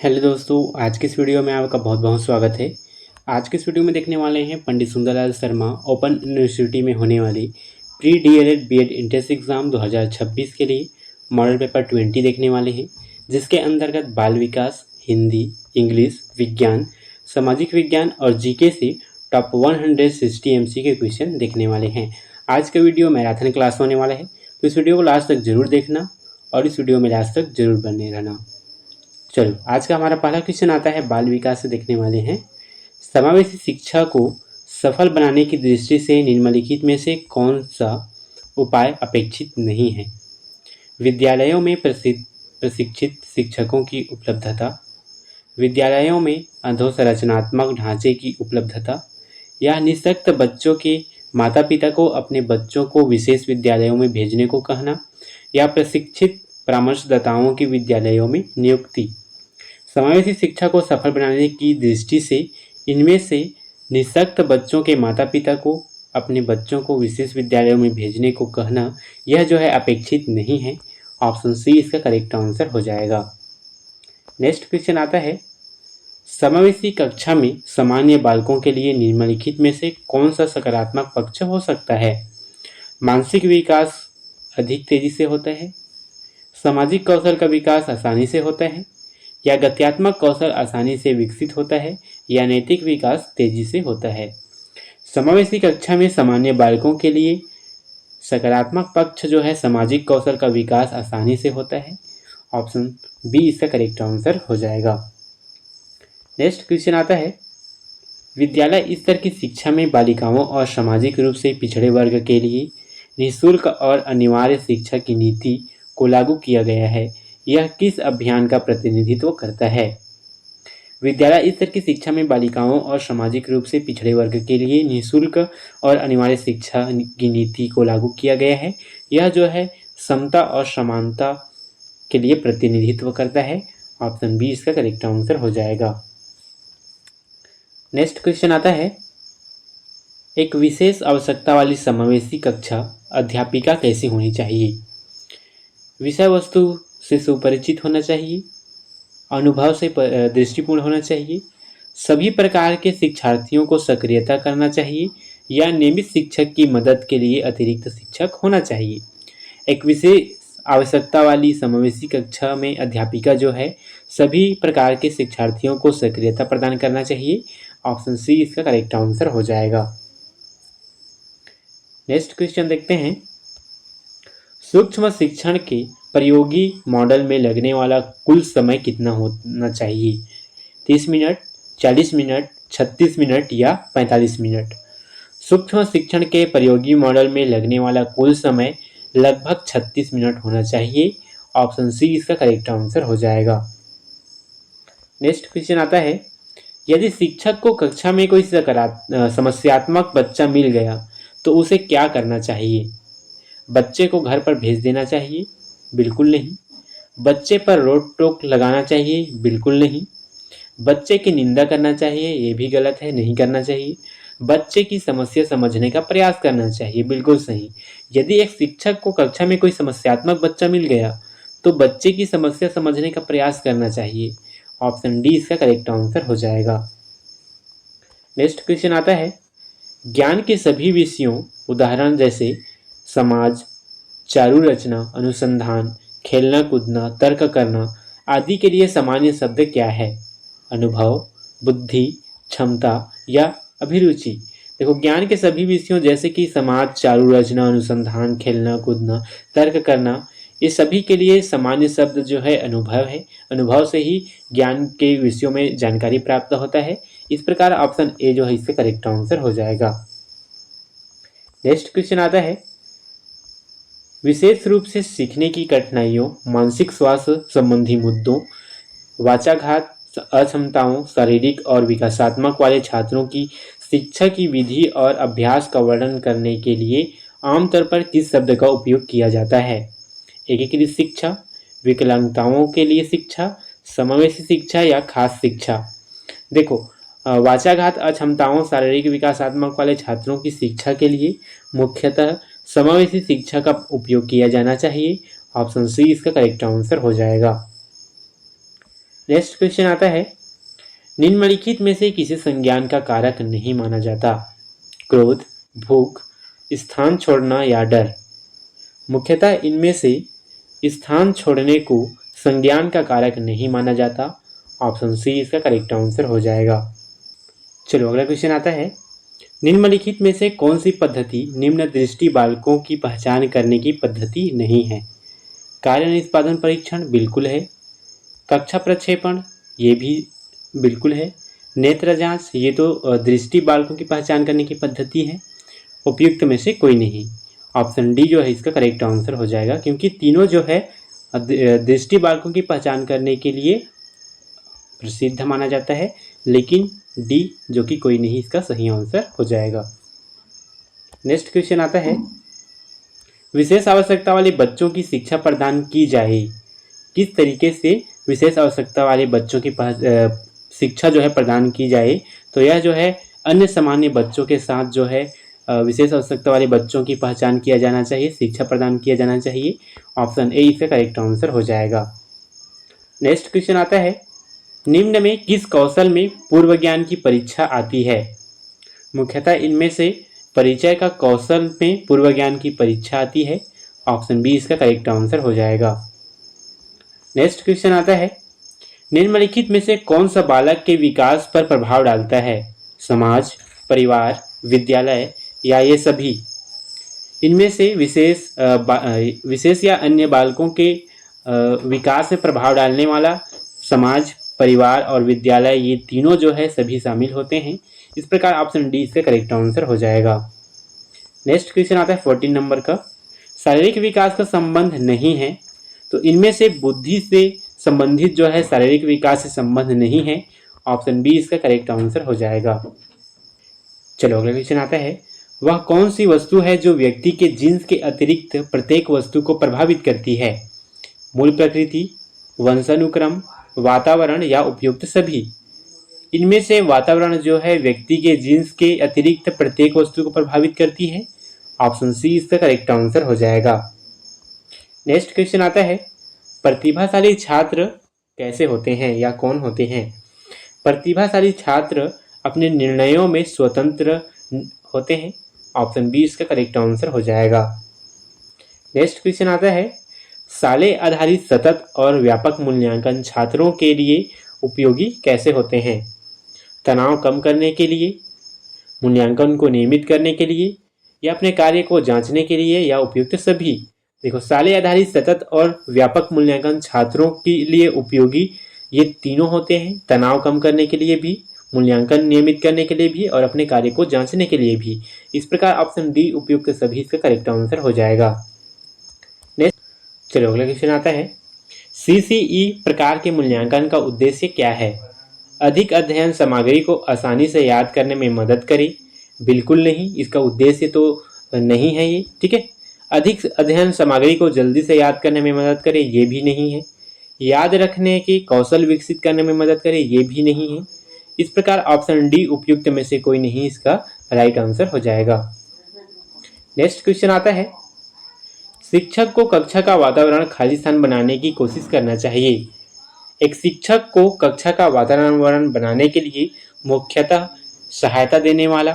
Hello दोस्तों, आज की इस वीडियो में आपका बहुत बहुत स्वागत है। आज की इस वीडियो में देखने वाले हैं पंडित सुंदरलाल शर्मा ओपन यूनिवर्सिटी में होने वाली pre DElEd BEd entrance exam 2026 के लिए मॉडल पेपर 20 देखने वाले हैं, जिसके अंतर्गत बाल विकास, हिंदी, इंग्लिश, विज्ञान, सामाजिक विज्ञान और जीके से टॉप 160 एमसी के क्वेश्चन देखने वाले हैं। आज का वीडियो मैराथन क्लास होने वाला है, तो इस वीडियो को लास्ट तक जरूर देखना और इस वीडियो में लास्ट तक जरूर बने रहना। चलो, आज का हमारा पहला क्वेश्चन आता है बाल विकास से देखने वाले हैं। समावेशी शिक्षा को सफल बनाने की दृष्टि से निम्नलिखित में से कौन सा उपाय अपेक्षित नहीं है? विद्यालयों में प्रशिक्षित शिक्षकों की उपलब्धता, विद्यालयों में अधोसंरचनात्मक ढांचे की उपलब्धता, या निःशक्त बच्चों के माता पिता को अपने बच्चों को विशेष विद्यालयों में भेजने को कहना, या प्रशिक्षित परामर्शदाताओं की विद्यालयों में नियुक्ति। समावेशी शिक्षा को सफल बनाने की दृष्टि से इनमें से निःशक्त बच्चों के माता पिता को अपने बच्चों को विशेष विद्यालयों में भेजने को कहना, यह जो है अपेक्षित नहीं है। ऑप्शन सी इसका करेक्ट आंसर हो जाएगा। नेक्स्ट क्वेश्चन आता है, समावेशी कक्षा में सामान्य बालकों के लिए निम्नलिखित में से कौन सा सकारात्मक पक्ष हो सकता है? मानसिक विकास अधिक तेजी से होता है, सामाजिक कौशल का विकास आसानी से होता है, या गत्यात्मक कौशल आसानी से विकसित होता है, या नैतिक विकास तेजी से होता है। समावेशी कक्षा में सामान्य बालकों के लिए सकारात्मक पक्ष जो है सामाजिक कौशल का विकास आसानी से होता है। ऑप्शन बी इसका करेक्ट आंसर हो जाएगा। नेक्स्ट क्वेश्चन आता है, विद्यालय स्तर की शिक्षा में बालिकाओं और सामाजिक रूप से पिछड़े वर्ग के लिए निःशुल्क और अनिवार्य शिक्षा की नीति को लागू किया गया है। यह किस अभियान का प्रतिनिधित्व करता है? विद्यालय स्तर की शिक्षा में बालिकाओं और सामाजिक रूप से पिछड़े वर्ग के लिए निःशुल्क और अनिवार्य शिक्षा की नीति को लागू किया गया है। यह जो है समता और समानता के लिए प्रतिनिधित्व करता है। ऑप्शन बी इसका करेक्ट आंसर हो जाएगा। नेक्स्ट क्वेश्चन आता है, एक विशेष आवश्यकता वाली समावेशी कक्षा अध्यापिका कैसी होनी चाहिए? विषय वस्तु से सुपरिचित होना चाहिए, अनुभव से दृष्टिपूर्ण होना चाहिए, सभी प्रकार के शिक्षार्थियों को सक्रियता करना चाहिए, या नियमित शिक्षक की मदद के लिए अतिरिक्त शिक्षक होना चाहिए। एक विशेष आवश्यकता वाली समावेशी कक्षा में अध्यापिका जो है सभी प्रकार के शिक्षार्थियों को सक्रियता प्रदान करना चाहिए। ऑप्शन सी इसका करेक्ट आंसर हो जाएगा। नेक्स्ट क्वेश्चन देखते हैं, सूक्ष्म शिक्षण के प्रयोगी मॉडल में लगने वाला कुल समय कितना होना चाहिए? 30 मिनट, 40 मिनट, 36 मिनट या 45 मिनट? सूक्ष्म शिक्षण के प्रयोगी मॉडल में लगने वाला कुल समय लगभग 36 मिनट होना चाहिए। ऑप्शन सी इसका करेक्ट आंसर हो जाएगा। नेक्स्ट क्वेश्चन आता है, यदि शिक्षक को कक्षा में कोई समस्यात्मक बच्चा मिल गया तो उसे क्या करना चाहिए? बच्चे को घर पर भेज देना चाहिए? बिल्कुल नहीं। बच्चे पर रोक टोक लगाना चाहिए? बिल्कुल नहीं। बच्चे की निंदा करना चाहिए? ये भी गलत है, नहीं करना चाहिए। बच्चे की समस्या समझने का प्रयास करना चाहिए? बिल्कुल सही। यदि एक शिक्षक को कक्षा में कोई समस्यात्मक बच्चा मिल गया तो बच्चे की समस्या समझने का प्रयास करना चाहिए। ऑप्शन डी इसका करेक्ट आंसर हो जाएगा। नेक्स्ट क्वेश्चन आता है, ज्ञान के सभी विषयों उदाहरण जैसे समाज, चारु रचना, अनुसंधान, खेलना कूदना, तर्क करना आदि के लिए सामान्य शब्द क्या है? अनुभव, बुद्धि, क्षमता या अभिरुचि? देखो, ज्ञान के सभी विषयों जैसे कि समाज, चारु रचना, अनुसंधान, खेलना कूदना, तर्क करना, ये सभी के लिए सामान्य शब्द जो है अनुभव है। अनुभव से ही ज्ञान के विषयों में जानकारी प्राप्त होता है। इस प्रकार ऑप्शन ए जो है इसका करेक्ट आंसर हो जाएगा। नेक्स्ट क्वेश्चन आता है, विशेष रूप से सीखने की कठिनाइयों, मानसिक स्वास्थ्य संबंधी मुद्दों, वाचाघात, अक्षमताओं, शारीरिक और विकासात्मक वाले छात्रों की शिक्षा की विधि और अभ्यास का वर्णन करने के लिए आमतौर पर किस शब्द का उपयोग किया जाता है? एकीकृत शिक्षा, विकलांगताओं के लिए शिक्षा, समावेशी शिक्षा या खास शिक्षा? देखो, वाचाघात, अक्षमताओं, शारीरिक विकासात्मक वाले छात्रों की शिक्षा के लिए मुख्यतः समावेशी शिक्षा का उपयोग किया जाना चाहिए। ऑप्शन सी इसका करेक्ट आंसर हो जाएगा। नेक्स्ट क्वेश्चन आता है, निम्नलिखित में से किसी संज्ञान का कारक नहीं माना जाता? क्रोध, भूख, स्थान छोड़ना या डर। मुख्यतः इनमें से स्थान छोड़ने को संज्ञान का कारक नहीं माना जाता। ऑप्शन सी इसका करेक्ट आंसर हो जाएगा। चलो अगला क्वेश्चन आता है, निम्नलिखित में से कौन सी पद्धति निम्न दृष्टि बालकों की पहचान करने की पद्धति नहीं है? कार्य निष्पादन परीक्षण बिल्कुल है, कक्षा प्रक्षेपण ये भी बिल्कुल है, नेत्र जांच ये तो दृष्टि बालकों की पहचान करने की पद्धति है, उपयुक्त में से कोई नहीं। ऑप्शन डी जो है इसका करेक्ट आंसर हो जाएगा, क्योंकि तीनों जो है दृष्टि बालकों की पहचान करने के लिए प्रसिद्ध माना जाता है, लेकिन डी जो कि कोई नहीं इसका सही आंसर हो जाएगा। नेक्स्ट क्वेश्चन आता है, विशेष आवश्यकता वाले बच्चों की शिक्षा प्रदान की जाए। किस तरीके से विशेष आवश्यकता वाले बच्चों की शिक्षा जो है प्रदान की जाए? तो यह जो है अन्य सामान्य बच्चों के साथ जो है विशेष आवश्यकता वाले बच्चों की पहचान किया जाना चाहिए, शिक्षा प्रदान किया जाना चाहिए। ऑप्शन ए इसका करेक्ट आंसर हो जाएगा। नेक्स्ट क्वेश्चन आता है, निम्न में किस कौशल में पूर्व ज्ञान की परीक्षा आती है? मुख्यतः इनमें से परिचय का कौशल में पूर्व ज्ञान की परीक्षा आती है। ऑप्शन बी इसका करेक्ट आंसर हो जाएगा। नेक्स्ट क्वेश्चन आता है, निम्नलिखित में से कौन सा बालक के विकास पर प्रभाव डालता है? समाज, परिवार, विद्यालय या ये सभी? इनमें से विशेष या अन्य बालकों के विकास में प्रभाव डालने वाला समाज, परिवार और विद्यालय ये तीनों जो है सभी शामिल होते हैं। इस प्रकार ऑप्शन डी इसका करेक्ट आंसर हो जाएगा। नेक्स्ट क्वेश्चन आता है 14 नंबर का, शारीरिक विकास का संबंध नहीं है, तो इनमें से बुद्धि से संबंधित जो है शारीरिक विकास से संबंध नहीं है। ऑप्शन बी इसका करेक्ट आंसर हो जाएगा। चलो अगला क्वेश्चन आता है, वह कौन सी वस्तु है जो व्यक्ति के जीन्स के अतिरिक्त प्रत्येक वस्तु को प्रभावित करती है? मूल प्रकृति, वंशानुक्रम, वातावरण या उपयुक्त सभी? इनमें से वातावरण जो है व्यक्ति के जीन्स के अतिरिक्त प्रत्येक वस्तु को प्रभावित करती है। ऑप्शन सी इसका करेक्ट आंसर हो जाएगा। नेक्स्ट क्वेश्चन आता है, प्रतिभाशाली छात्र कैसे होते हैं या कौन होते हैं? प्रतिभाशाली छात्र अपने निर्णयों में स्वतंत्र होते हैं। ऑप्शन बी इसका करेक्ट आंसर हो जाएगा। नेक्स्ट क्वेश्चन आता है, साले आधारित सतत और व्यापक मूल्यांकन छात्रों के लिए उपयोगी कैसे होते हैं? तनाव कम करने के लिए, मूल्यांकन को नियमित करने के लिए या अपने कार्य को जांचने के लिए या उपयुक्त सभी? देखो, साले आधारित सतत और व्यापक मूल्यांकन छात्रों के लिए उपयोगी ये तीनों होते हैं, तनाव कम करने के लिए भी, मूल्यांकन नियमित करने के लिए भी और अपने कार्य को जांचने के लिए भी। इस प्रकार ऑप्शन डी उपयुक्त सभी इसका करेक्ट आंसर हो जाएगा। नेक्स्ट चलो अगला क्वेश्चन आता है, सीसीई प्रकार के मूल्यांकन का उद्देश्य क्या है? अधिक अध्ययन सामग्री को आसानी से याद करने में मदद करे? बिल्कुल नहीं, इसका उद्देश्य तो नहीं है ये। ठीक है, अधिक अध्ययन सामग्री को जल्दी से याद करने में मदद करे, ये भी नहीं है। याद रखने के कौशल विकसित करने में मदद करे, ये भी नहीं है। इस प्रकार ऑप्शन डी उपयुक्त में से कोई नहीं इसका राइट आंसर हो जाएगा। नेक्स्ट क्वेश्चन आता है, शिक्षक को कक्षा का वातावरण खाली स्थान बनाने की कोशिश करना चाहिए। एक शिक्षक को कक्षा का वातावरण बनाने के लिए मुख्यतः सहायता देने वाला,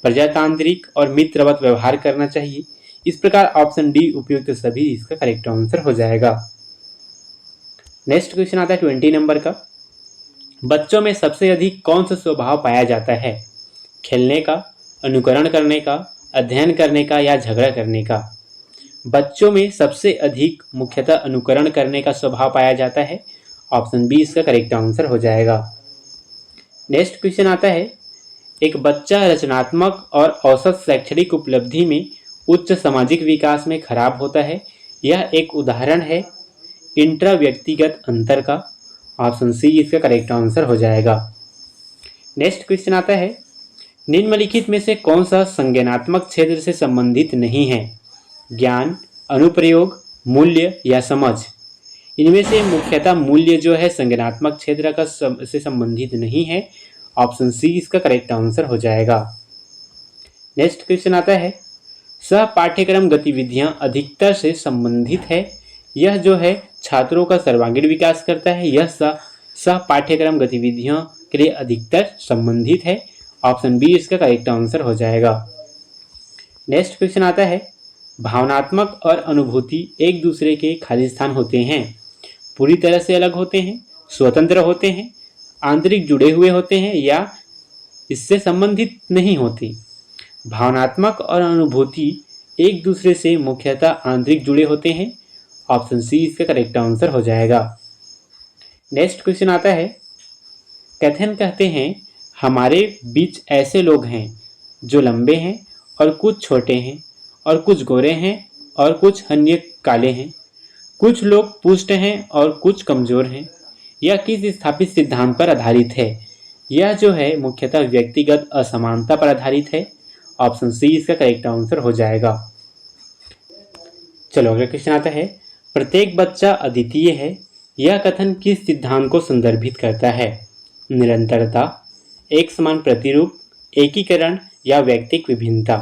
प्रजातांत्रिक और मित्रवत व्यवहार करना चाहिए। इस प्रकार ऑप्शन डी उपयुक्त सभी इसका करेक्ट आंसर हो जाएगा। नेक्स्ट क्वेश्चन आता है 20 नंबर का, बच्चों में सबसे अधिक कौन सा स्वभाव पाया जाता है? खेलने का, अनुकरण करने का, अध्ययन करने का या झगड़ा करने का? बच्चों में सबसे अधिक मुख्यतः अनुकरण करने का स्वभाव पाया जाता है। ऑप्शन बी इसका करेक्ट आंसर हो जाएगा। नेक्स्ट क्वेश्चन आता है, एक बच्चा रचनात्मक और औसत शैक्षणिक उपलब्धि में उच्च सामाजिक विकास में खराब होता है। यह एक उदाहरण है इंट्रा व्यक्तिगत अंतर का। ऑप्शन सी इसका करेक्ट आंसर हो जाएगा। नेक्स्ट क्वेश्चन आता है, निम्नलिखित में से कौन सा संज्ञानात्मक क्षेत्र से संबंधित नहीं है? ज्ञान, अनुप्रयोग, मूल्य या समझ? इनमें से मुख्यतः मूल्य जो है संज्ञानात्मक क्षेत्र का से संबंधित नहीं है। ऑप्शन सी इसका करेक्ट आंसर हो जाएगा। नेक्स्ट क्वेश्चन आता है, सह पाठ्यक्रम गतिविधियां अधिकतर से संबंधित है। यह जो है छात्रों का सर्वांगीण विकास करता है। यह सह पाठ्यक्रम गतिविधियों के लिए अधिकतर संबंधित है। ऑप्शन बी इसका करेक्ट आंसर हो जाएगा। नेक्स्ट क्वेश्चन आता है, भावनात्मक और अनुभूति एक दूसरे के खालिस्तान होते हैं, पूरी तरह से अलग होते हैं, स्वतंत्र होते हैं, आंतरिक जुड़े हुए होते हैं या इससे संबंधित नहीं होती। भावनात्मक और अनुभूति एक दूसरे से मुख्यतः आंतरिक जुड़े होते हैं। ऑप्शन सी इसका करेक्ट आंसर हो जाएगा। नेक्स्ट क्वेश्चन आता है, कैथन कहते हैं हमारे बीच ऐसे लोग हैं जो लंबे हैं और कुछ छोटे हैं और कुछ गोरे हैं और कुछ अन्य काले हैं, कुछ लोग पुष्ट हैं और कुछ कमजोर हैं। यह किस स्थापित सिद्धांत पर आधारित है? यह जो है मुख्यतः व्यक्तिगत असमानता पर आधारित है। ऑप्शन सी इसका करेक्ट आंसर हो जाएगा। चलो अगला क्वेश्चन आता है, प्रत्येक बच्चा अद्वितीय है, यह कथन किस सिद्धांत को संदर्भित करता है? निरंतरता, एक समान प्रतिरूप, एकीकरण या व्यक्तिक विभिन्नता।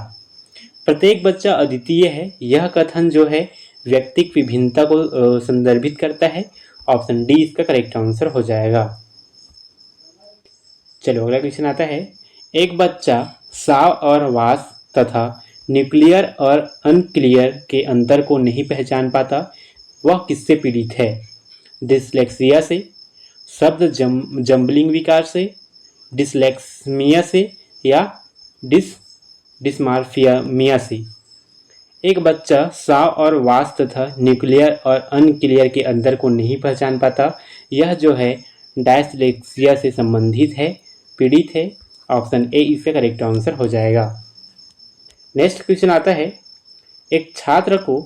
प्रत्येक बच्चा अद्वितीय है, यह कथन जो है व्यक्तिक विभिन्नता को संदर्भित करता है। ऑप्शन डी इसका करेक्ट आंसर हो जाएगा। चलो अगला क्वेश्चन आता है, एक बच्चा साव और वास तथा न्यूक्लियर और अनक्लियर के अंतर को नहीं पहचान पाता, वह किससे पीड़ित है? डिसलेक्सिया से, शब्द जम्बलिंग विकार से, डिसलेक्समिया से या डिस्मार्फिया से। एक बच्चा साव और वास तथा न्यूक्लियर और अनक्लियर के अंतर को नहीं पहचान पाता, यह जो है डायस्लेक्सिया से संबंधित है, पीड़ित है। ऑप्शन ए इसका करेक्ट आंसर हो जाएगा। नेक्स्ट क्वेश्चन आता है, एक छात्र को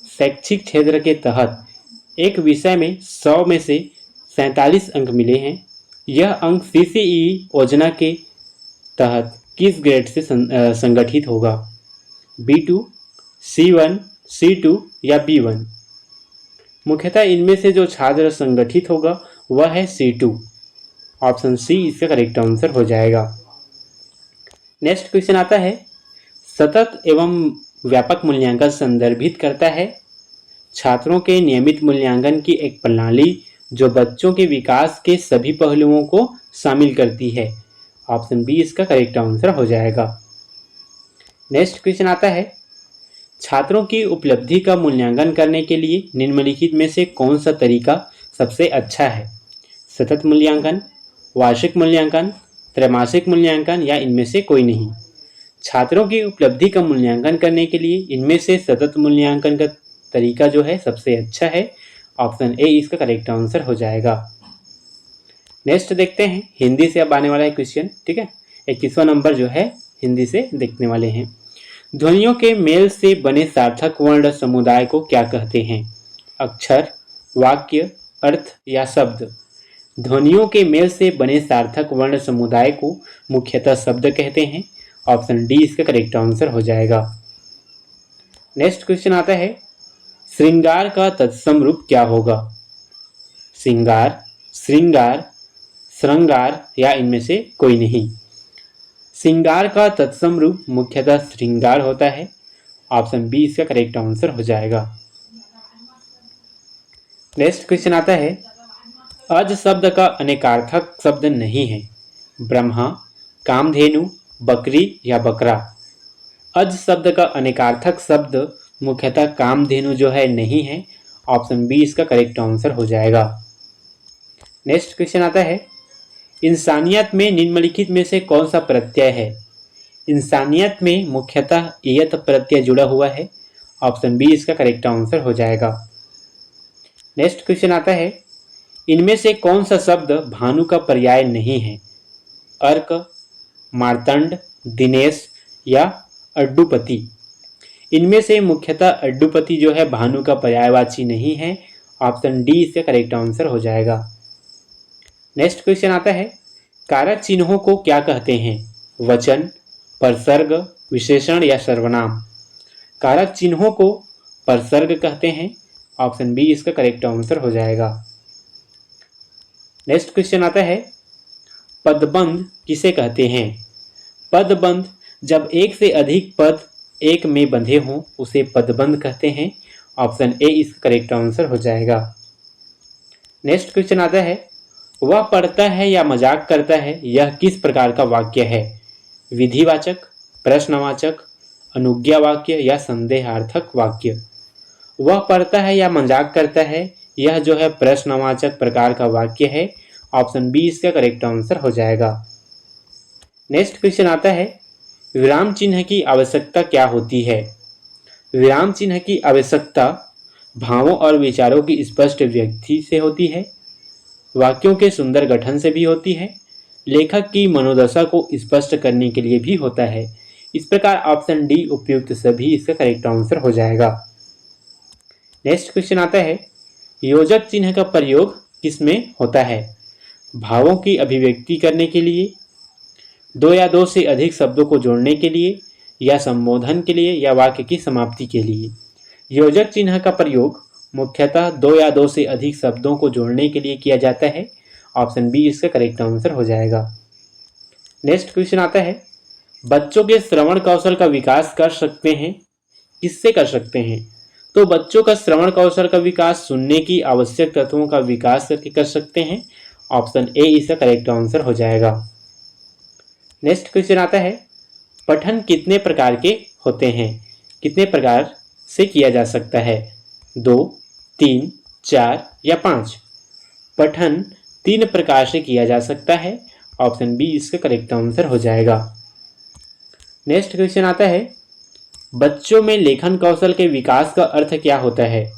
शैक्षिक क्षेत्र के तहत एक विषय में 100 में से 47 अंक मिले हैं। यह अंक CCE योजना के तहत किस ग्रेड से संगठित होगा? B2, C1, C2 या B1। मुख्यतः इनमें से जो छात्र संगठित होगा वह है C2। ऑप्शन सी इसका करेक्ट आंसर हो जाएगा। नेक्स्ट क्वेश्चन आता है, सतत एवं व्यापक मूल्यांकन संदर्भित करता है छात्रों के नियमित मूल्यांकन की एक प्रणाली जो बच्चों के विकास के सभी पहलुओं को शामिल करती है। ऑप्शन बी इसका करेक्ट आंसर हो जाएगा। नेक्स्ट क्वेश्चन आता है, छात्रों की उपलब्धि का मूल्यांकन करने के लिए निम्नलिखित में से कौन सा तरीका सबसे अच्छा है? सतत मूल्यांकन, वार्षिक मूल्यांकन, त्रैमासिक मूल्यांकन या इनमें से कोई नहीं। छात्रों की उपलब्धि का मूल्यांकन करने के लिए इनमें से सतत मूल्यांकन का तरीका जो है सबसे अच्छा है। ऑप्शन ए इसका करेक्ट आंसर हो जाएगा। नेक्स्ट देखते हैं, हिंदी से अब आने वाला है क्वेश्चन, ठीक है। 21वां नंबर जो है हिंदी से देखने वाले हैं। ध्वनियों के मेल से बने सार्थक वर्ण समुदाय को क्या कहते हैं? अक्षर, वाक्य, अर्थ या शब्द। ध्वनियों के मेल से बने सार्थक वर्ण समुदाय को मुख्यतः शब्द कहते हैं। ऑप्शन डी इसका करेक्ट आंसर हो जाएगा। नेक्स्ट क्वेश्चन आता है, श्रृंगार का तत्सम रूप क्या होगा? श्रृंगार, श्रृंगार, श्रृंगार या इनमें से कोई नहीं। श्रृंगार का तत्सम रूप मुख्यतः श्रृंगार होता है। ऑप्शन बी इसका करेक्ट आंसर हो जाएगा। नेक्स्ट क्वेश्चन आता है, अज शब्द का अनेकार्थक शब्द नहीं है। ब्रह्मा, कामधेनु, बकरी या बकरा। अज शब्द का अनेकार्थक शब्द मुख्यतः कामधेनु जो है नहीं है। ऑप्शन बी इसका करेक्ट आंसर हो जाएगा। नेक्स्ट क्वेश्चन आता है, इंसानियत में निम्नलिखित में से कौन सा प्रत्यय है? इंसानियत में मुख्यतः इयत प्रत्यय जुड़ा हुआ है। ऑप्शन बी इसका करेक्ट आंसर हो जाएगा। नेक्स्ट क्वेश्चन आता है, इनमें से कौन सा शब्द भानु का पर्याय नहीं है? अर्क, मार्तंड, दिनेश या अड्डुपति। इनमें से मुख्यतः अड्डुपति जो है भानु का पर्यायवाची नहीं है। ऑप्शन डी इसका करेक्ट आंसर हो जाएगा। नेक्स्ट क्वेश्चन आता है, कारक चिन्हों को क्या कहते हैं? वचन, परसर्ग, विशेषण या सर्वनाम। कारक चिन्हों को परसर्ग कहते हैं। ऑप्शन बी इसका करेक्ट आंसर हो जाएगा। नेक्स्ट क्वेश्चन आता है, पदबंध किसे कहते हैं? पदबंध जब एक से अधिक पद एक में बंधे हों उसे पदबंध कहते हैं। ऑप्शन ए इसका करेक्ट आंसर हो जाएगा। नेक्स्ट क्वेश्चन आता है, वह पढ़ता है या मजाक करता है, यह किस प्रकार का वाक्य है? विधिवाचक, प्रश्नवाचक, अनुज्ञा वाक्य या संदेहार्थक वाक्य? वह पढ़ता है या मजाक करता है, यह जो है प्रश्नवाचक प्रकार का वाक्य है। ऑप्शन बी इसका करेक्ट आंसर हो जाएगा। नेक्स्ट क्वेश्चन आता है, विराम चिन्ह की आवश्यकता क्या होती है? विराम चिन्ह की आवश्यकता भावों और विचारों की स्पष्ट व्यक्ति से होती है, वाक्यों के सुंदर गठन से भी होती है, लेखक की मनोदशा को स्पष्ट करने के लिए भी होता है। इस प्रकार ऑप्शन डी उपयुक्त सभी इसका करेक्ट आंसर हो जाएगा। नेक्स्ट क्वेश्चन आता है, योजक चिन्ह का प्रयोग किसमें होता है? भावों की अभिव्यक्ति करने के लिए, दो या दो से अधिक शब्दों को जोड़ने के लिए, या संबोधन के लिए, या वाक्य की समाप्ति के लिए। योजक चिन्ह का प्रयोग मुख्यतः दो या दो से अधिक शब्दों को जोड़ने के लिए किया जाता है। ऑप्शन बी इसका करेक्ट आंसर हो जाएगा। नेक्स्ट क्वेश्चन आता है, बच्चों के श्रवण कौशल का विकास कर सकते हैं, किससे कर सकते हैं? तो बच्चों का श्रवण कौशल का विकास सुनने की आवश्यक तत्वों का विकास करके कर सकते हैं। ऑप्शन ए इसका करेक्ट आंसर हो जाएगा। नेक्स्ट क्वेश्चन आता है, पठन कितने प्रकार के होते हैं? कितने प्रकार से किया जा सकता है? 2, 3, 4 या 5? पठन 3 प्रकार से किया जा सकता है। ऑप्शन बी इसका करेक्ट आंसर हो जाएगा। नेक्स्ट क्वेश्चन आता है, बच्चों में लेखन कौशल के विकास का अर्थ क्या होता है?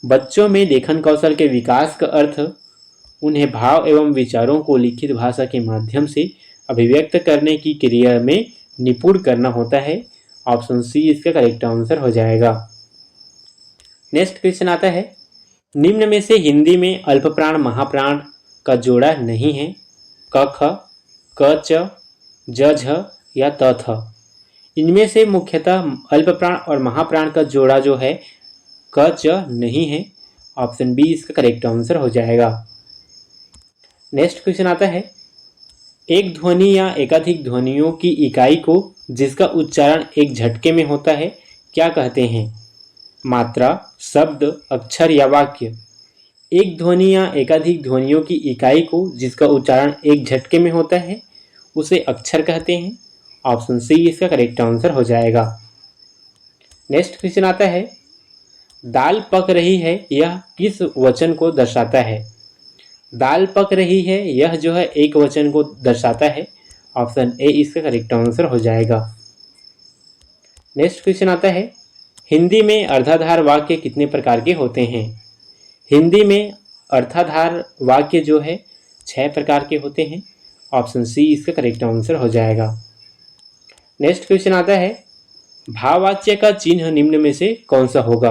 बच्चों में लेखन कौशल के विकास का अर्थ उन्हें भाव एवं विचारों को लिखित भाषा के माध्यम से अभिव्यक्त करने की क्रिया में निपुण करना होता है। ऑप्शन सी इसका करेक्ट आंसर हो जाएगा। नेक्स्ट क्वेश्चन आता है, निम्न में से हिंदी में अल्पप्राण महाप्राण का जोड़ा नहीं है? क ख, क च, ज झ या त थ? इनमें से मुख्यतः अल्पप्राण और महाप्राण का जोड़ा जो है क च नहीं है। ऑप्शन बी इसका करेक्ट आंसर हो जाएगा। नेक्स्ट क्वेश्चन आता है, एक ध्वनि या एकाधिक ध्वनियों की इकाई को जिसका उच्चारण एक झटके में होता है क्या कहते हैं? मात्रा, शब्द, अक्षर या वाक्य? एक ध्वनि या एकाधिक ध्वनियों की इकाई को जिसका उच्चारण एक झटके में होता है उसे अक्षर कहते हैं। ऑप्शन सी इसका करेक्ट आंसर हो जाएगा। नेक्स्ट क्वेश्चन आता है, दाल पक रही है यह किस वचन को दर्शाता है? दाल पक रही है यह जो है एक वचन को दर्शाता है। ऑप्शन ए इसका करेक्ट आंसर हो जाएगा। नेक्स्ट क्वेश्चन आता है, हिंदी में अर्धाधार वाक्य कितने प्रकार के होते हैं? हिंदी में अर्थाधार वाक्य जो है 6 प्रकार के होते हैं। ऑप्शन सी इसका करेक्ट आंसर हो जाएगा। नेक्स्ट क्वेश्चन आता है, भाववाच्य का चिन्ह निम्न में से कौन सा होगा?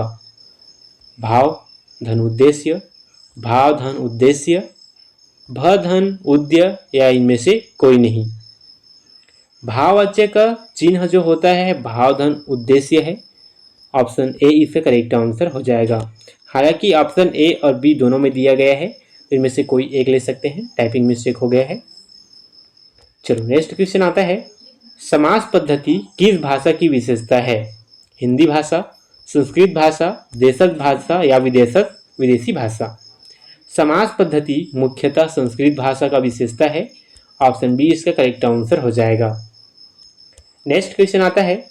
भाव धन उद्देश्य, भाव धन उद्देश्य, भ धन उद्य या इनमें से कोई नहीं? भाववाच्य का चिन्ह जो होता है भाव धन उद्देश्य है। ऑप्शन ए इसका करेक्ट आंसर हो जाएगा। हालांकि ऑप्शन ए और बी दोनों में दिया गया है, इनमें से कोई एक ले सकते हैं, टाइपिंग मिस्टेक हो गया है। चलो नेक्स्ट क्वेश्चन आता है, समास पद्धति किस भाषा की विशेषता है? हिंदी भाषा, संस्कृत भाषा, देशज भाषा या विदेशी भाषा? समास पद्धति मुख्यतः संस्कृत भाषा का विशेषता है। ऑप्शन बी इसका करेक्ट आंसर हो जाएगा। नेक्स्ट क्वेश्चन आता है,